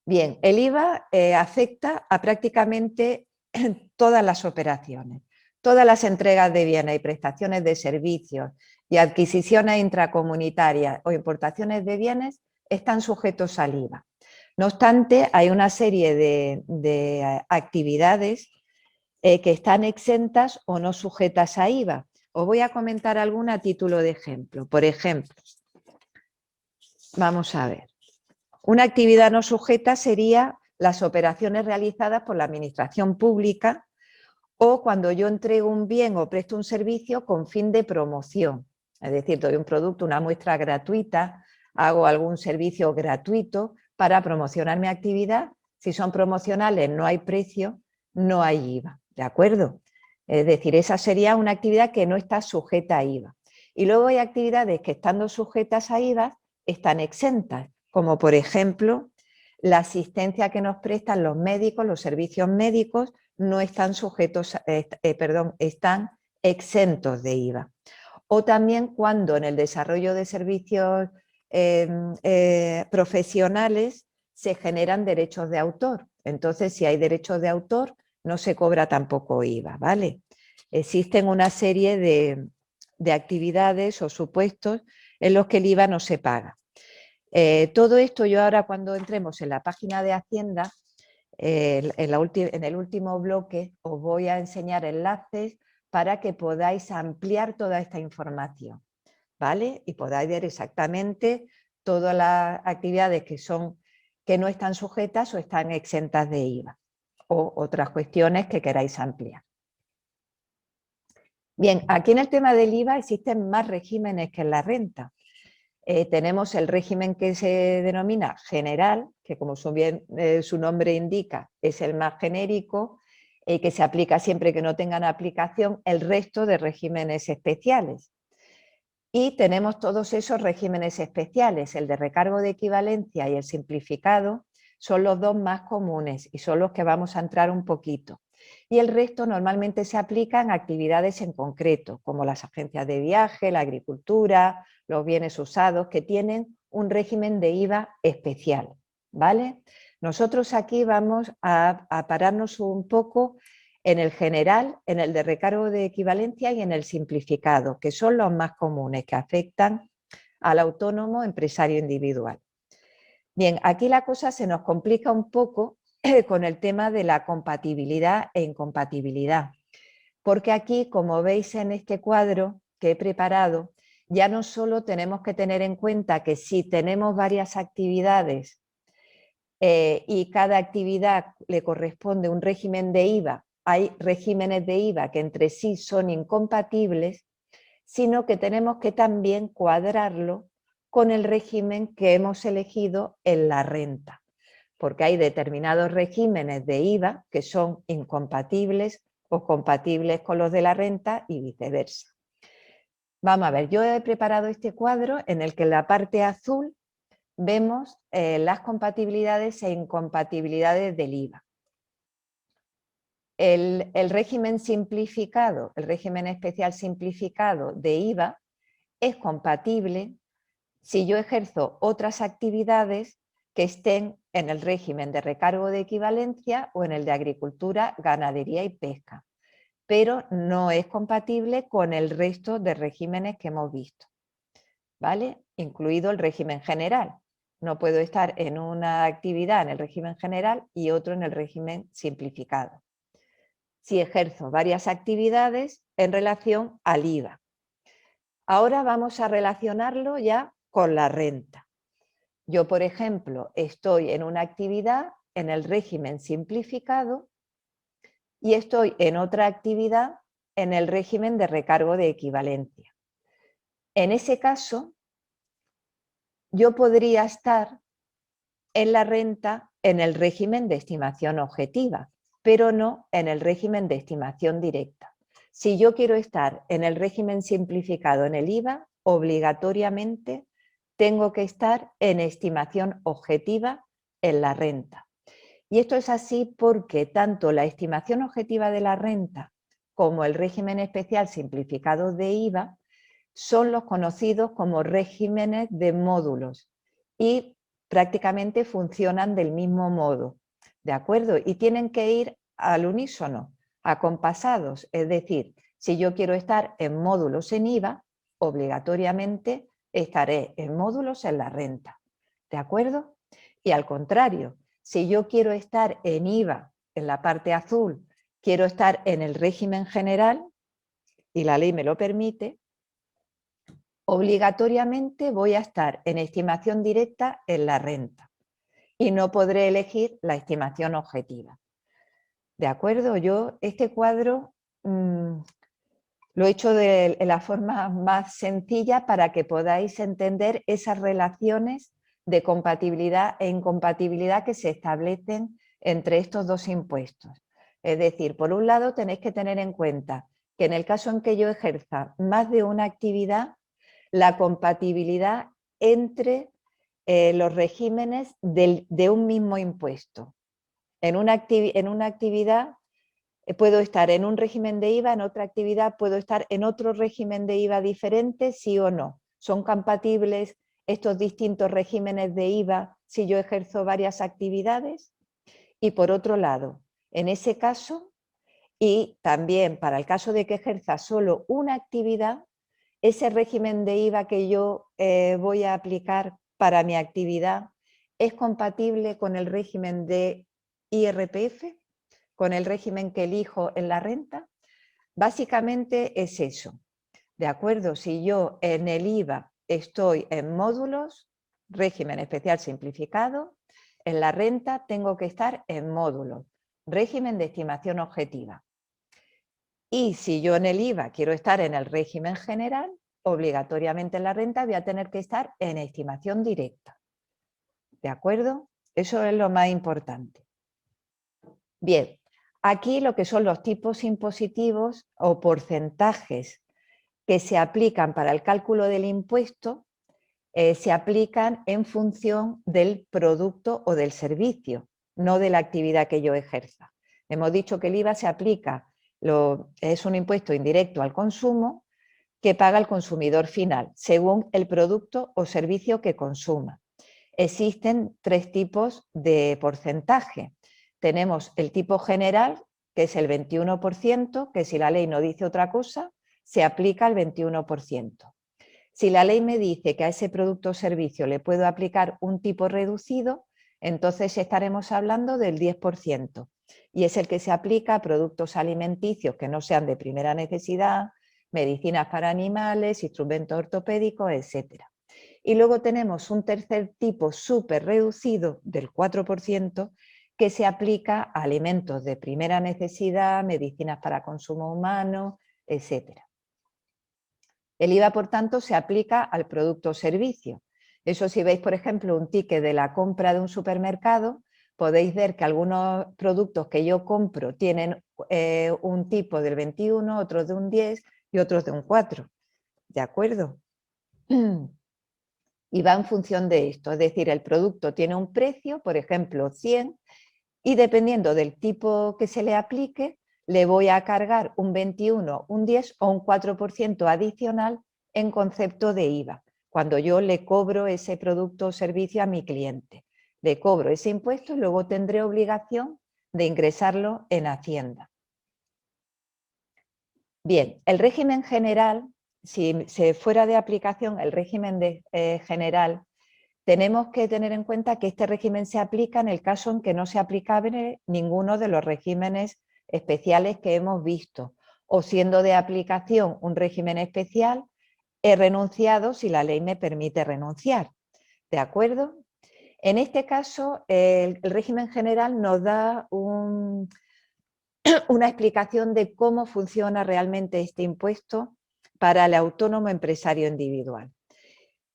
Speaker 1: Bien, el IVA afecta a prácticamente todas las operaciones, todas las entregas de bienes y prestaciones de servicios y adquisiciones intracomunitarias o importaciones de bienes están sujetos al IVA. No obstante, hay una serie de actividades que están exentas o no sujetas a IVA. Os voy a comentar alguna a título de ejemplo. Por ejemplo, vamos a ver. Una actividad no sujeta sería las operaciones realizadas por la administración pública o cuando yo entrego un bien o presto un servicio con fin de promoción. Es decir, doy un producto, una muestra gratuita, hago algún servicio gratuito para promocionar mi actividad. Si son promocionales no hay precio, no hay IVA. ¿De acuerdo? Es decir, esa sería una actividad que no está sujeta a IVA. Y luego hay actividades que estando sujetas a IVA están exentas, como por ejemplo la asistencia que nos prestan los médicos, los servicios médicos, no están sujetos, están exentos de IVA. O también cuando en el desarrollo de servicios profesionales se generan derechos de autor. Entonces, si hay derechos de autor, no se cobra tampoco IVA, ¿vale? Existen una serie de actividades o supuestos en los que el IVA no se paga. Todo esto yo ahora cuando entremos en la página de Hacienda, en el último bloque os voy a enseñar enlaces para que podáis ampliar toda esta información, ¿vale? Y podáis ver exactamente todas las actividades que no están sujetas o están exentas de IVA o otras cuestiones que queráis ampliar. Bien, aquí en el tema del IVA existen más regímenes que en la renta. Tenemos el régimen que se denomina general, que como su nombre indica es el más genérico, que se aplica siempre que no tengan aplicación el resto de regímenes especiales. Y tenemos todos esos regímenes especiales, el de recargo de equivalencia y el simplificado, son los dos más comunes y son los que vamos a entrar un poquito. Y el resto normalmente se aplican a actividades en concreto, como las agencias de viaje, la agricultura, los bienes usados, que tienen un régimen de IVA especial, ¿vale? Nosotros aquí vamos a pararnos un poco en el general, en el de recargo de equivalencia y en el simplificado, que son los más comunes, que afectan al autónomo empresario individual. Bien, aquí la cosa se nos complica un poco con el tema de la compatibilidad e incompatibilidad, porque aquí, como veis en este cuadro que he preparado, ya no solo tenemos que tener en cuenta que si tenemos varias actividades y cada actividad le corresponde un régimen de IVA, hay regímenes de IVA que entre sí son incompatibles, sino que tenemos que también cuadrarlo con el régimen que hemos elegido en la renta, porque hay determinados regímenes de IVA que son incompatibles o compatibles con los de la renta y viceversa. Vamos a ver, yo he preparado este cuadro en el que en la parte azul vemos las compatibilidades e incompatibilidades del IVA. El régimen simplificado, el régimen especial simplificado de IVA es compatible si yo ejerzo otras actividades que estén en el régimen de recargo de equivalencia o en el de agricultura, ganadería y pesca, pero no es compatible con el resto de regímenes que hemos visto, ¿vale? Incluido el régimen general. No puedo estar en una actividad en el régimen general y otro en el régimen simplificado. Si ejerzo varias actividades en relación al IVA. Ahora vamos a relacionarlo ya con la renta. Yo, por ejemplo, estoy en una actividad en el régimen simplificado y estoy en otra actividad en el régimen de recargo de equivalencia. En ese caso, yo podría estar en la renta en el régimen de estimación objetiva, pero no en el régimen de estimación directa. Si yo quiero estar en el régimen simplificado en el IVA, obligatoriamente tengo que estar en estimación objetiva en la renta. Y esto es así porque tanto la estimación objetiva de la renta como el régimen especial simplificado de IVA, son los conocidos como regímenes de módulos y prácticamente funcionan del mismo modo, ¿de acuerdo? Y tienen que ir al unísono, acompasados, es decir, si yo quiero estar en módulos en IVA, obligatoriamente estaré en módulos en la renta, ¿de acuerdo? Y al contrario, si yo quiero estar en IVA, en la parte azul, quiero estar en el régimen general, y la ley me lo permite, obligatoriamente voy a estar en estimación directa en la renta y no podré elegir la estimación objetiva. ¿De acuerdo? Yo este cuadro lo he hecho de la forma más sencilla para que podáis entender esas relaciones de compatibilidad e incompatibilidad que se establecen entre estos dos impuestos. Es decir, por un lado tenéis que tener en cuenta que en el caso en que yo ejerza más de una actividad, la compatibilidad entre los regímenes de un mismo impuesto. En una actividad puedo estar en un régimen de IVA, en otra actividad puedo estar en otro régimen de IVA diferente, sí o no. ¿Son compatibles estos distintos regímenes de IVA si yo ejerzo varias actividades? Y por otro lado, en ese caso, y también para el caso de que ejerza solo una actividad, ese régimen de IVA que yo voy a aplicar para mi actividad es compatible con el régimen de IRPF, con el régimen que elijo en la renta. Básicamente es eso, ¿de acuerdo? Si yo en el IVA estoy en módulos, régimen especial simplificado, en la renta tengo que estar en módulos, régimen de estimación objetiva. Y si yo en el IVA quiero estar en el régimen general, obligatoriamente en la renta voy a tener que estar en estimación directa. ¿De acuerdo? Eso es lo más importante. Bien, aquí lo que son los tipos impositivos o porcentajes que se aplican para el cálculo del impuesto, se aplican en función del producto o del servicio, no de la actividad que yo ejerza. Hemos dicho que el IVA se aplica, es un impuesto indirecto al consumo que paga el consumidor final, según el producto o servicio que consuma. Existen tres tipos de porcentaje. Tenemos el tipo general, que es el 21%, que si la ley no dice otra cosa, se aplica el 21%. Si la ley me dice que a ese producto o servicio le puedo aplicar un tipo reducido, entonces estaremos hablando del 10%. Y es el que se aplica a productos alimenticios que no sean de primera necesidad, medicinas para animales, instrumentos ortopédicos, etc. Y luego tenemos un tercer tipo súper reducido del 4% que se aplica a alimentos de primera necesidad, medicinas para consumo humano, etc. El IVA, por tanto, se aplica al producto o servicio. Eso si veis, por ejemplo, un ticket de la compra de un supermercado, podéis ver que algunos productos que yo compro tienen un tipo del 21, otros de un 10 y otros de un 4. ¿De acuerdo? Y va en función de esto, es decir, el producto tiene un precio, por ejemplo, 100, y dependiendo del tipo que se le aplique, le voy a cargar un 21, un 10 o un 4% adicional en concepto de IVA, cuando yo le cobro ese producto o servicio a mi cliente. Le cobro ese impuesto y luego tendré obligación de ingresarlo en Hacienda. Bien, el régimen general, si se fuera de aplicación el régimen general, tenemos que tener en cuenta que este régimen se aplica en el caso en que no sea aplicable ninguno de los regímenes especiales que hemos visto, o siendo de aplicación un régimen especial, he renunciado si la ley me permite renunciar. ¿De acuerdo? En este caso, el régimen general nos da una explicación de cómo funciona realmente este impuesto para el autónomo empresario individual.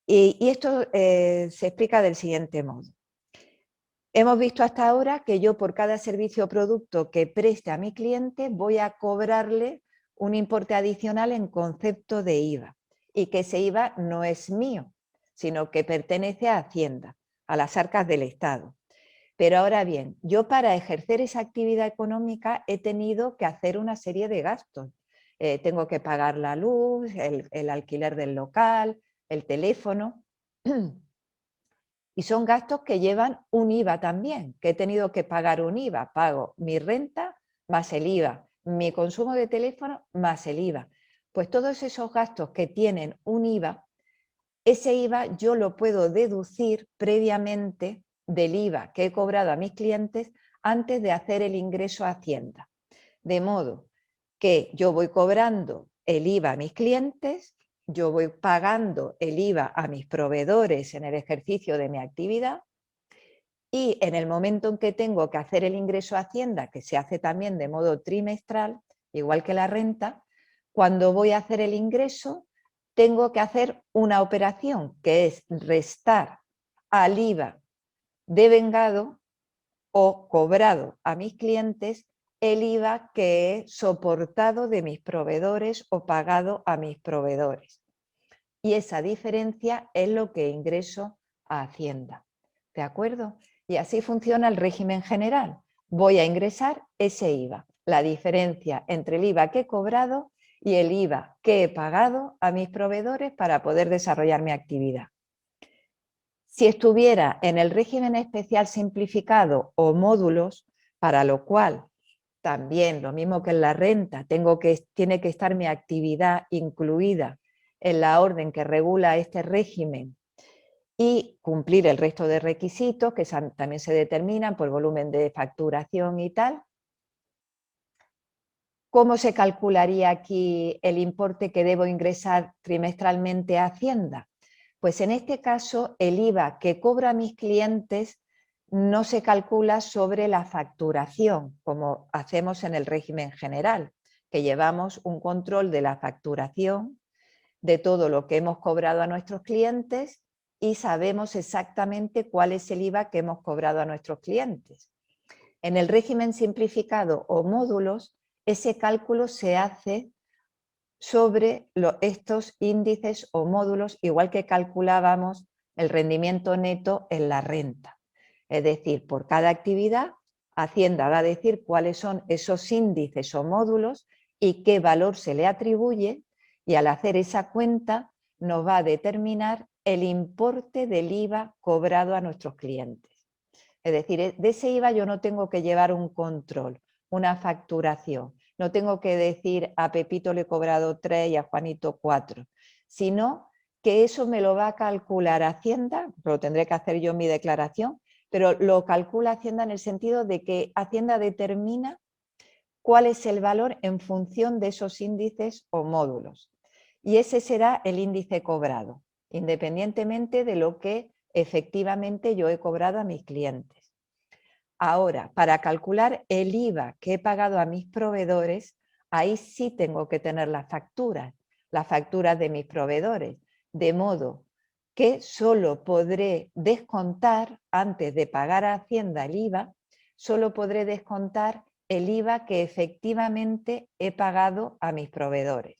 Speaker 1: Y esto se explica del siguiente modo. Hemos visto hasta ahora que yo por cada servicio o producto que preste a mi cliente voy a cobrarle un importe adicional en concepto de IVA y que ese IVA no es mío, sino que pertenece a Hacienda, a las arcas del Estado. Pero ahora bien, yo para ejercer esa actividad económica he tenido que hacer una serie de gastos. Tengo que pagar la luz, el alquiler del local, el teléfono. Y son gastos que llevan un IVA también, que he tenido que pagar un IVA. Pago mi renta más el IVA, mi consumo de teléfono más el IVA. Pues todos esos gastos que tienen un IVA, ese IVA yo lo puedo deducir previamente del IVA que he cobrado a mis clientes antes de hacer el ingreso a Hacienda. De modo que yo voy cobrando el IVA a mis clientes, yo voy pagando el IVA a mis proveedores en el ejercicio de mi actividad y en el momento en que tengo que hacer el ingreso a Hacienda, que se hace también de modo trimestral, igual que la renta, cuando voy a hacer el ingreso tengo que hacer una operación que es restar al IVA devengado o cobrado a mis clientes el IVA que he soportado de mis proveedores o pagado a mis proveedores. Y esa diferencia es lo que ingreso a Hacienda. ¿De acuerdo? Y así funciona el régimen general. Voy a ingresar ese IVA, la diferencia entre el IVA que he cobrado y el IVA que he pagado a mis proveedores para poder desarrollar mi actividad. Si estuviera en el régimen especial simplificado o módulos, para lo cual también, lo mismo que en la renta, tiene que estar mi actividad incluida en la orden que regula este régimen y cumplir el resto de requisitos que también se determinan por volumen de facturación y tal. ¿Cómo se calcularía aquí el importe que debo ingresar trimestralmente a Hacienda? Pues en este caso el IVA que cobro a mis clientes no se calcula sobre la facturación, como hacemos en el régimen general, que llevamos un control de la facturación, de todo lo que hemos cobrado a nuestros clientes y sabemos exactamente cuál es el IVA que hemos cobrado a nuestros clientes. En el régimen simplificado o módulos, ese cálculo se hace sobre estos índices o módulos, igual que calculábamos el rendimiento neto en la renta. Es decir, por cada actividad, Hacienda va a decir cuáles son esos índices o módulos y qué valor se le atribuye, y al hacer esa cuenta nos va a determinar el importe del IVA cobrado a nuestros clientes. Es decir, de ese IVA yo no tengo que llevar un control, una facturación. No tengo que decir a Pepito le he cobrado 3 y a Juanito 4, sino que eso me lo va a calcular Hacienda, lo tendré que hacer yo en mi declaración, pero lo calcula Hacienda en el sentido de que Hacienda determina cuál es el valor en función de esos índices o módulos. Y ese será el índice cobrado, independientemente de lo que efectivamente yo he cobrado a mis clientes. Ahora, para calcular el IVA que he pagado a mis proveedores, ahí sí tengo que tener las facturas de mis proveedores, de modo que solo podré descontar, antes de pagar a Hacienda el IVA, solo podré descontar el IVA que efectivamente he pagado a mis proveedores.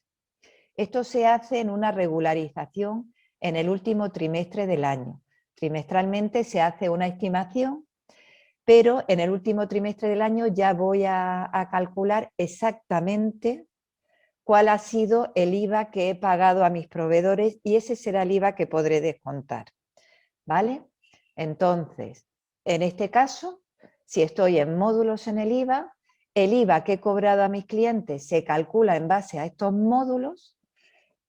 Speaker 1: Esto se hace en una regularización en el último trimestre del año. Trimestralmente se hace una estimación, pero en el último trimestre del año ya voy a calcular exactamente cuál ha sido el IVA que he pagado a mis proveedores y ese será el IVA que podré descontar. ¿Vale? Entonces, en este caso, si estoy en módulos en el IVA que he cobrado a mis clientes se calcula en base a estos módulos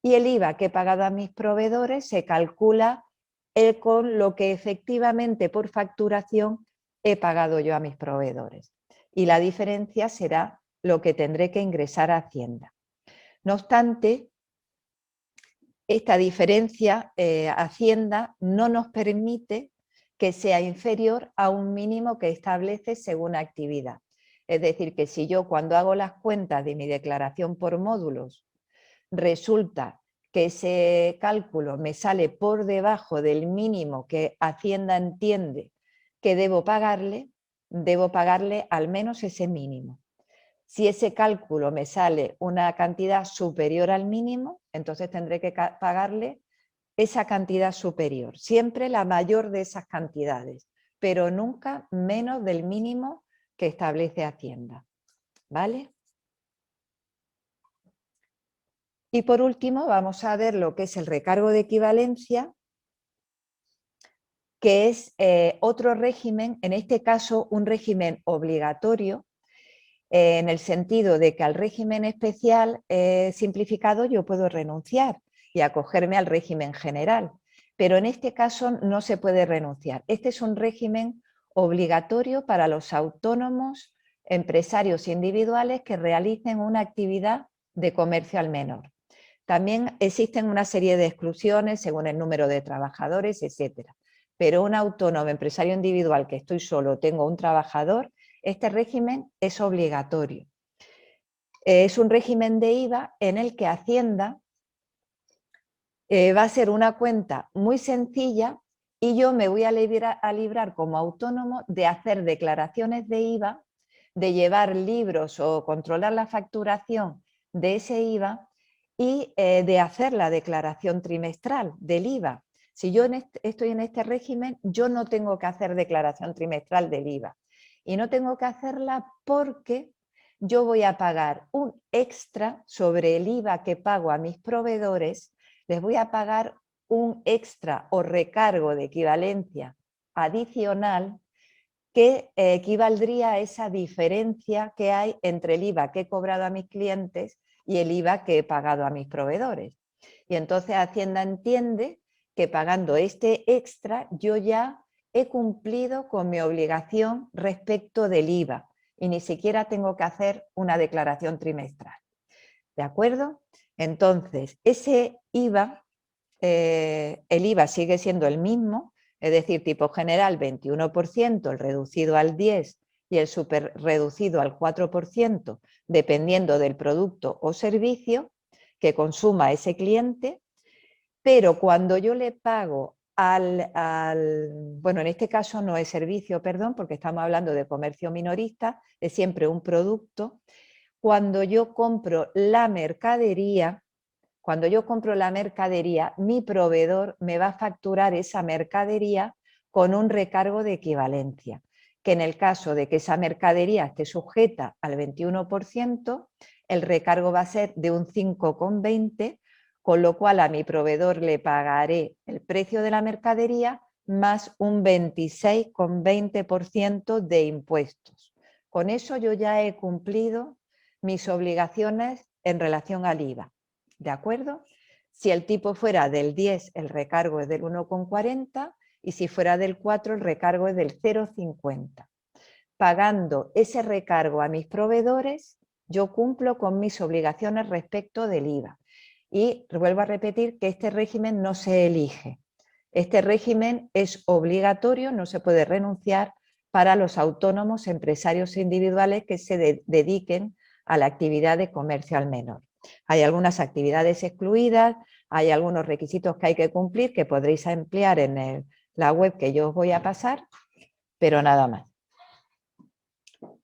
Speaker 1: y el IVA que he pagado a mis proveedores se calcula con lo que efectivamente por facturación he pagado yo a mis proveedores. Y la diferencia será lo que tendré que ingresar a Hacienda. No obstante, esta diferencia Hacienda no nos permite que sea inferior a un mínimo que establece según actividad. Es decir, que si yo cuando hago las cuentas de mi declaración por módulos resulta que ese cálculo me sale por debajo del mínimo que Hacienda entiende que debo pagarle al menos ese mínimo. Si ese cálculo me sale una cantidad superior al mínimo, entonces tendré que pagarle esa cantidad superior, siempre la mayor de esas cantidades, pero nunca menos del mínimo que establece Hacienda. ¿Vale? Y por último vamos a ver lo que es el recargo de equivalencia, que es otro régimen, en este caso un régimen obligatorio, en el sentido de que al régimen especial simplificado yo puedo renunciar y acogerme al régimen general, pero en este caso no se puede renunciar. Este es un régimen obligatorio para los autónomos, empresarios individuales que realicen una actividad de comercio al menor. También existen una serie de exclusiones según el número de trabajadores, etcétera. Pero un autónomo, empresario individual que estoy solo, tengo un trabajador, este régimen es obligatorio. Es un régimen de IVA en el que Hacienda va a ser una cuenta muy sencilla y yo me voy a librar como autónomo de hacer declaraciones de IVA, de llevar libros o controlar la facturación de ese IVA y de hacer la declaración trimestral del IVA. Si yo estoy en este régimen, yo no tengo que hacer declaración trimestral del IVA. Y no tengo que hacerla porque yo voy a pagar un extra sobre el IVA que pago a mis proveedores, les voy a pagar un extra o recargo de equivalencia adicional que equivaldría a esa diferencia que hay entre el IVA que he cobrado a mis clientes y el IVA que he pagado a mis proveedores. Y entonces Hacienda entiende que pagando este extra yo ya he cumplido con mi obligación respecto del IVA y ni siquiera tengo que hacer una declaración trimestral. ¿De acuerdo? Entonces, ese IVA, el IVA sigue siendo el mismo, es decir, tipo general 21%, el reducido al 10% y el super reducido al 4%, dependiendo del producto o servicio que consuma ese cliente, pero cuando yo le pago bueno, en este caso no es servicio, perdón, porque estamos hablando de comercio minorista, es siempre un producto. Cuando yo compro la mercadería, mi proveedor me va a facturar esa mercadería con un recargo de equivalencia, que en el caso de que esa mercadería esté sujeta al 21%, el recargo va a ser de un 5,20, con lo cual a mi proveedor le pagaré el precio de la mercadería más un 26,20% de impuestos. Con eso yo ya he cumplido mis obligaciones en relación al IVA. ¿De acuerdo? Si el tipo fuera del 10, el recargo es del 1,40 y si fuera del 4, el recargo es del 0,50. Pagando ese recargo a mis proveedores, yo cumplo con mis obligaciones respecto del IVA. Y vuelvo a repetir que este régimen no se elige. Este régimen es obligatorio, no se puede renunciar para los autónomos, empresarios individuales que se dediquen a la actividad de comercio al menor. Hay algunas actividades excluidas, hay algunos requisitos que hay que cumplir que podréis emplear en la web que yo os voy a pasar, pero nada más.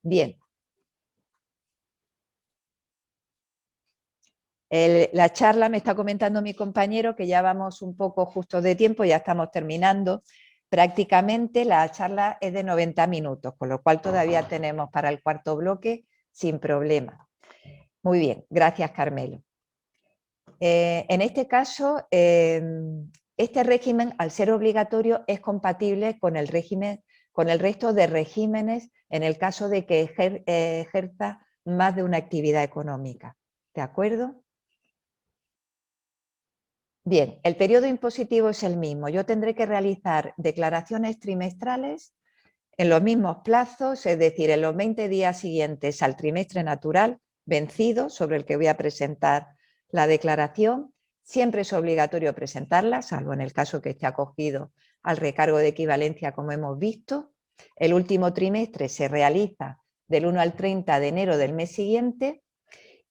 Speaker 1: Bien. La charla me está comentando mi compañero que ya vamos un poco justo de tiempo, ya estamos terminando. Prácticamente la charla es de 90 minutos, con lo cual todavía tenemos para el cuarto bloque sin problema. Muy bien, gracias Carmelo. En este caso, este régimen, al ser obligatorio, es compatible con el régimen, con el resto de regímenes en el caso de que ejerza más de una actividad económica. ¿De acuerdo? Bien, el periodo impositivo es el mismo. Yo tendré que realizar declaraciones trimestrales en los mismos plazos, es decir, en los 20 días siguientes al trimestre natural vencido sobre el que voy a presentar la declaración. Siempre es obligatorio presentarla, salvo en el caso que esté acogido al recargo de equivalencia, como hemos visto. El último trimestre se realiza del 1 al 30 de enero del mes siguiente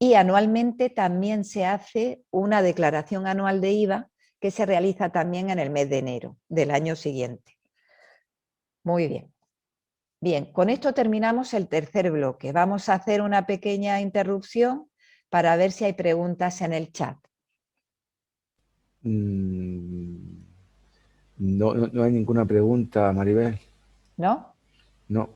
Speaker 1: y anualmente también se hace una declaración anual de IVA que se realiza también en el mes de enero del año siguiente. Muy bien. Bien, con esto terminamos el tercer bloque. Vamos a hacer una pequeña interrupción para ver si hay preguntas en el chat.
Speaker 2: No hay ninguna pregunta, Maribel.
Speaker 1: ¿no?
Speaker 2: No.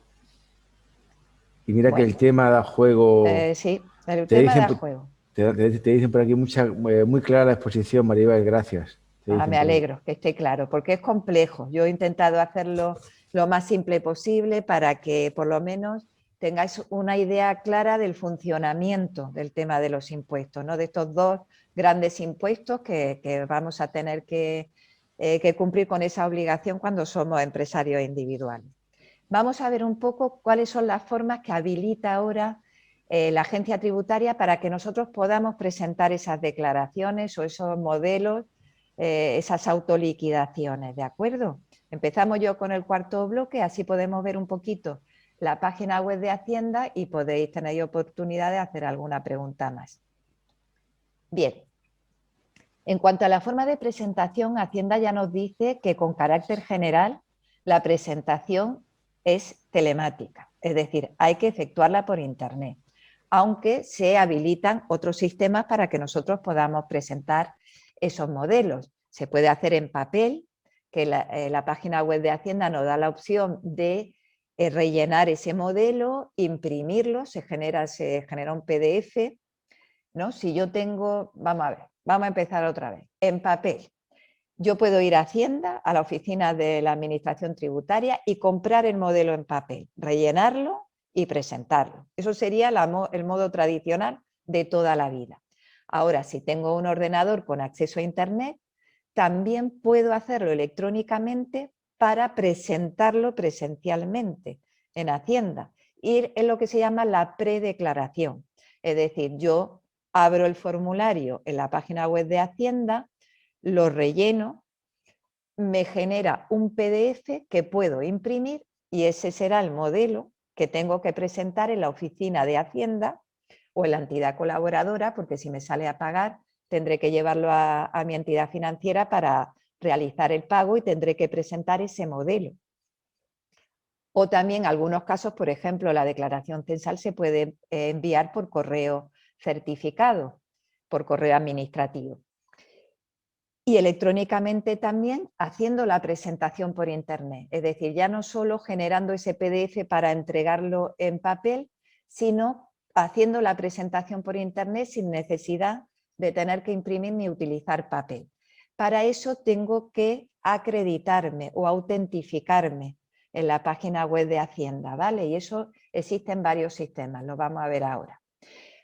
Speaker 2: Y mira que el
Speaker 1: Bueno,
Speaker 2: tema da juego.
Speaker 1: sí, el
Speaker 2: Te
Speaker 1: tema
Speaker 2: dicen,
Speaker 1: da juego.
Speaker 2: te dicen por aquí muy clara la exposición, Maribel, gracias. Te
Speaker 1: Ah,
Speaker 2: dicen
Speaker 1: me
Speaker 2: por aquí.
Speaker 1: alegro que esté claro, porque es complejo. Yo he intentado hacerlo lo más simple posible para que por lo menos tengáis una idea clara del funcionamiento del tema de los impuestos, ¿no? De estos dos grandes impuestos que vamos a tener que cumplir con esa obligación cuando somos empresarios individuales. Vamos a ver un poco cuáles son las formas que habilita ahora la agencia tributaria para que nosotros podamos presentar esas declaraciones o esos modelos, esas autoliquidaciones, ¿de acuerdo? Empezamos yo con el cuarto bloque, así podemos ver un poquito la página web de Hacienda y podéis tener oportunidad de hacer alguna pregunta más. Bien, en cuanto a la forma de presentación, Hacienda ya nos dice que con carácter general la presentación es telemática, es decir, hay que efectuarla por Internet, aunque se habilitan otros sistemas para que nosotros podamos presentar esos modelos. Se puede hacer en papel, que la página web de Hacienda nos da la opción de rellenar ese modelo, imprimirlo, se genera un PDF, ¿no? Si yo tengo, vamos a ver, vamos a empezar otra vez, en papel. Yo puedo ir a Hacienda, a la oficina de la Administración Tributaria y comprar el modelo en papel, rellenarlo y presentarlo. Eso sería el modo tradicional de toda la vida. Ahora, si tengo un ordenador con acceso a Internet, también puedo hacerlo electrónicamente para presentarlo presencialmente en Hacienda. Ir en lo que se llama la predeclaración. Es decir, yo abro el formulario en la página web de Hacienda, lo relleno, me genera un PDF que puedo imprimir y ese será el modelo que tengo que presentar en la oficina de Hacienda o en la entidad colaboradora, porque si me sale a pagar tendré que llevarlo a mi entidad financiera para realizar el pago y tendré que presentar ese modelo. O también en algunos casos, por ejemplo, la declaración censal se puede enviar por correo certificado, por correo administrativo. Y electrónicamente también haciendo la presentación por Internet. Es decir, ya no solo generando ese PDF para entregarlo en papel, sino haciendo la presentación por Internet sin necesidad de tener que imprimir ni utilizar papel. Para eso tengo que acreditarme o autentificarme en la página web de Hacienda, ¿vale? Y eso existe en varios sistemas, lo vamos a ver ahora.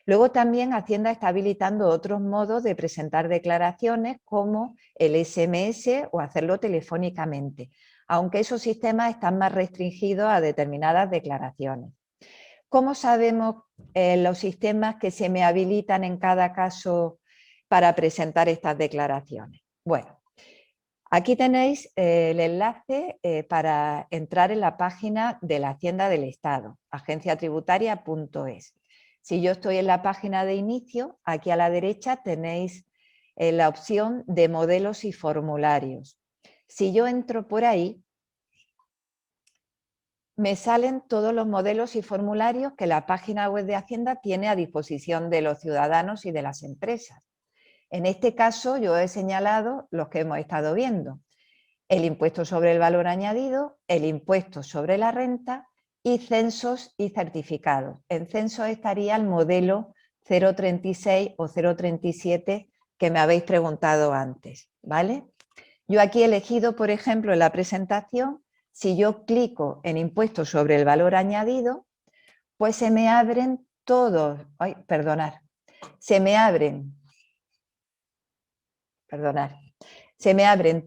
Speaker 1: Luego también Hacienda está habilitando otros modos de presentar declaraciones como el SMS o hacerlo telefónicamente, aunque esos sistemas están más restringidos a determinadas declaraciones. ¿Cómo sabemos los sistemas que se me habilitan en cada caso para presentar estas declaraciones? Bueno, aquí tenéis el enlace para entrar en la página de la Hacienda del Estado, agenciatributaria.es. Si yo estoy en la página de inicio, aquí a la derecha tenéis la opción de modelos y formularios. Si yo entro por ahí, me salen todos los modelos y formularios que la página web de Hacienda tiene a disposición de los ciudadanos y de las empresas. En este caso yo he señalado los que hemos estado viendo: el impuesto sobre el valor añadido, el impuesto sobre la renta y censos y certificados. En censos estaría el modelo 036 o 037 que me habéis preguntado antes, ¿vale? Yo aquí he elegido, por ejemplo, en la presentación, si yo clico en impuesto sobre el valor añadido, pues se me abren todos, se me abren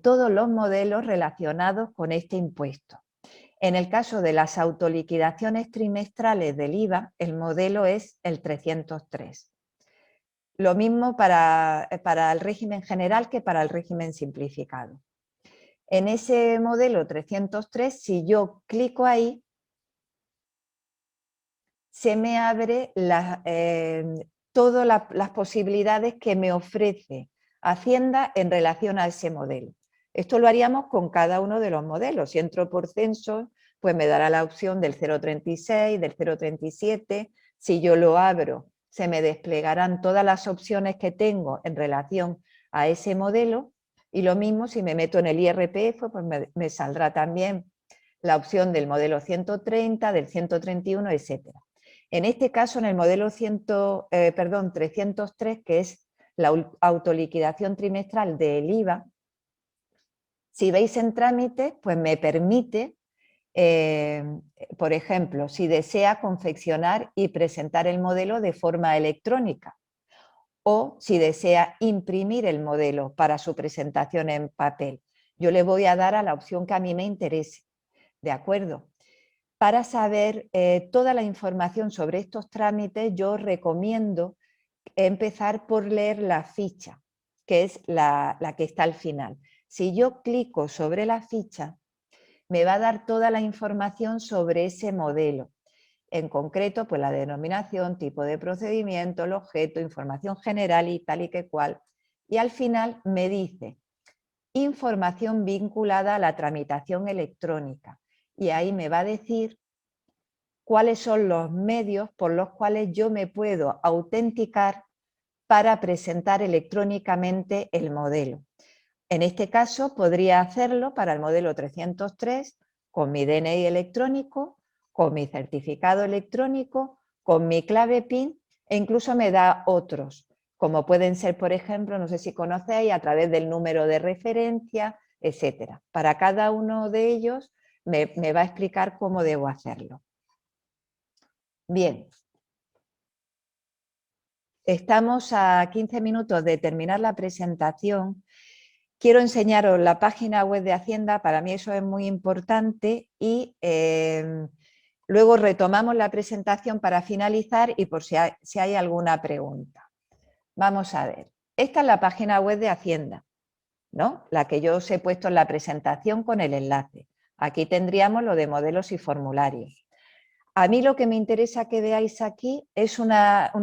Speaker 1: todos los modelos relacionados con este impuesto. En el caso de las autoliquidaciones trimestrales del IVA, el modelo es el 303. Lo mismo para el régimen general que para el régimen simplificado. En ese modelo 303, si yo clico ahí, se me abre todas las posibilidades que me ofrece Hacienda en relación a ese modelo. Esto lo haríamos con cada uno de los modelos. Si entro por censos, pues me dará la opción del 036, del 037. Si yo lo abro, se me desplegarán todas las opciones que tengo en relación a ese modelo. Y lo mismo si me meto en el IRPF, pues me saldrá también la opción del modelo 130, del 131, etc. En este caso, en el modelo 303, que es la autoliquidación trimestral del IVA, si veis en trámites, pues me permite, por ejemplo, si desea confeccionar y presentar el modelo de forma electrónica, o si desea imprimir el modelo para su presentación en papel. Yo le voy a dar a la opción que a mí me interese, ¿de acuerdo? Para saber toda la información sobre estos trámites, yo recomiendo empezar por leer la ficha, que es la que está al final. Si yo clico sobre la ficha, me va a dar toda la información sobre ese modelo. En concreto, pues la denominación, tipo de procedimiento, el objeto, información general y tal y que cual. Y al final me dice información vinculada a la tramitación electrónica. Y ahí me va a decir cuáles son los medios por los cuales yo me puedo autenticar para presentar electrónicamente el modelo. En este caso podría hacerlo para el modelo 303 con mi DNI electrónico, con mi certificado electrónico, con mi clave PIN e incluso me da otros, como pueden ser, por ejemplo, no sé si conocéis, a través del número de referencia, etc. Para cada uno de ellos me va a explicar cómo debo hacerlo. Bien. Estamos a 15 minutos de terminar la presentación. Quiero enseñaros la página web de Hacienda, para mí eso es muy importante y luego retomamos la presentación para finalizar y por si hay alguna pregunta. Vamos a ver, esta es la página web de Hacienda, ¿no? La que yo os he puesto en la presentación con el enlace. Aquí tendríamos lo de modelos y formularios. A mí lo que me interesa que veáis aquí es un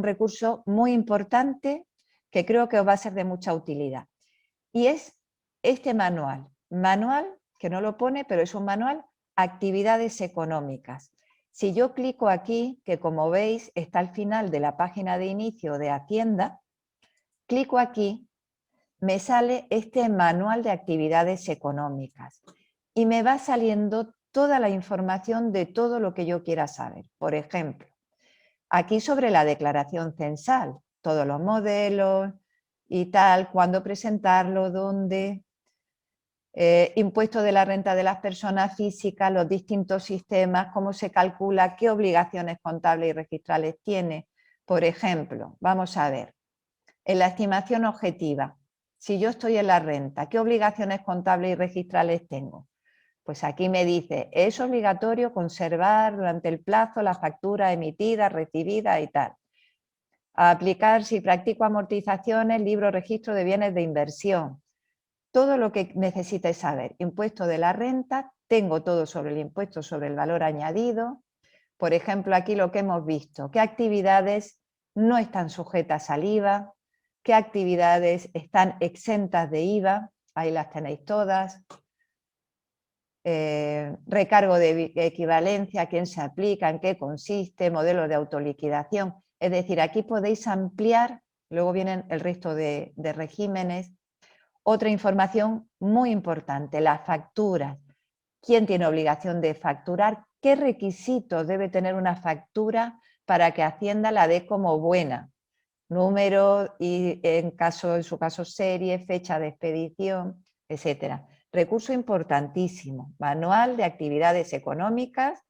Speaker 1: recurso muy importante que creo que os va a ser de mucha utilidad. Y es este manual, que no lo pone, pero es un manual, actividades económicas. Si yo clico aquí, que como veis está al final de la página de inicio de Hacienda, clico aquí, me sale este manual de actividades económicas y me va saliendo toda la información de todo lo que yo quiera saber. Por ejemplo, aquí sobre la declaración censal, todos los modelos y tal, cuándo presentarlo, dónde, impuesto de la renta de las personas físicas, los distintos sistemas, cómo se calcula, qué obligaciones contables y registrales tiene. Por ejemplo, vamos a ver, en la estimación objetiva, si yo estoy en la renta, ¿qué obligaciones contables y registrales tengo? Pues aquí me dice, es obligatorio conservar durante el plazo la factura emitida, recibida y tal. A aplicar si practico amortizaciones, libro registro de bienes de inversión. Todo lo que necesites saber. Impuesto de la renta, tengo todo sobre el impuesto sobre el valor añadido. Por ejemplo, aquí lo que hemos visto, qué actividades no están sujetas al IVA, qué actividades están exentas de IVA, ahí las tenéis todas. Recargo de equivalencia, quién se aplica, en qué consiste, modelo de autoliquidación. Es decir, aquí podéis ampliar, luego vienen el resto de regímenes. Otra información muy importante, las facturas. ¿Quién tiene obligación de facturar? ¿Qué requisitos debe tener una factura para que Hacienda la dé como buena? Número y en su caso serie, fecha de expedición, etcétera. Recurso importantísimo, manual de actividades económicas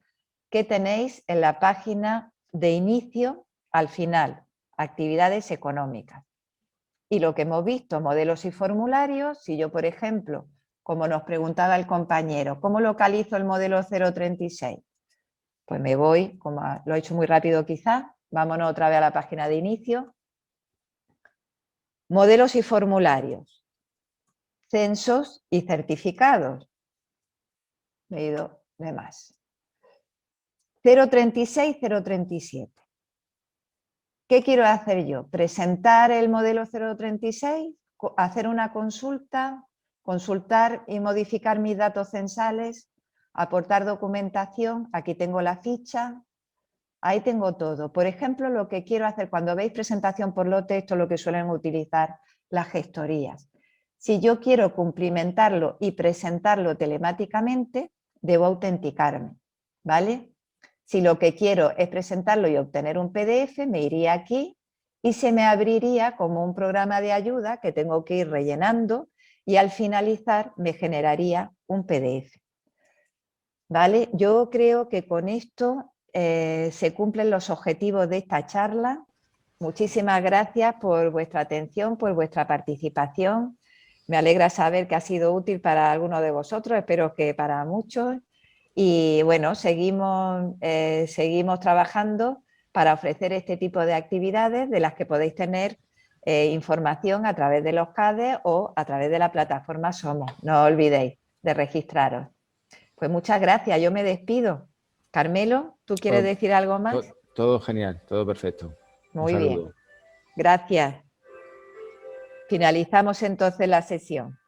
Speaker 1: que tenéis en la página de inicio al final, actividades económicas. Y lo que hemos visto, modelos y formularios, si yo, por ejemplo, como nos preguntaba el compañero, ¿cómo localizo el modelo 036? Pues me voy, como lo he hecho muy rápido quizá, vámonos otra vez a la página de inicio. Modelos y formularios, censos y certificados. Me he ido de más. 036, 037. ¿Qué quiero hacer yo? ¿Presentar el modelo 036? ¿Hacer una consulta? ¿Consultar y modificar mis datos censales? ¿Aportar documentación? Aquí tengo la ficha. Ahí tengo todo. Por ejemplo, lo que quiero hacer cuando veis presentación por lote, esto es lo que suelen utilizar las gestorías. Si yo quiero cumplimentarlo y presentarlo telemáticamente, debo autenticarme, ¿vale? Si lo que quiero es presentarlo y obtener un PDF, me iría aquí y se me abriría como un programa de ayuda que tengo que ir rellenando y al finalizar me generaría un PDF. ¿Vale? Yo creo que con esto se cumplen los objetivos de esta charla. Muchísimas gracias por vuestra atención, por vuestra participación. Me alegra saber que ha sido útil para algunos de vosotros, espero que para muchos. Y bueno, seguimos trabajando para ofrecer este tipo de actividades de las que podéis tener información a través de los CADES o a través de la plataforma Somos. No olvidéis de registraros. Pues muchas gracias, yo me despido. Carmelo, ¿tú quieres decir algo más?
Speaker 2: Todo genial, todo perfecto. Un
Speaker 1: Muy bien,
Speaker 2: saludo.
Speaker 1: gracias. Finalizamos entonces la sesión.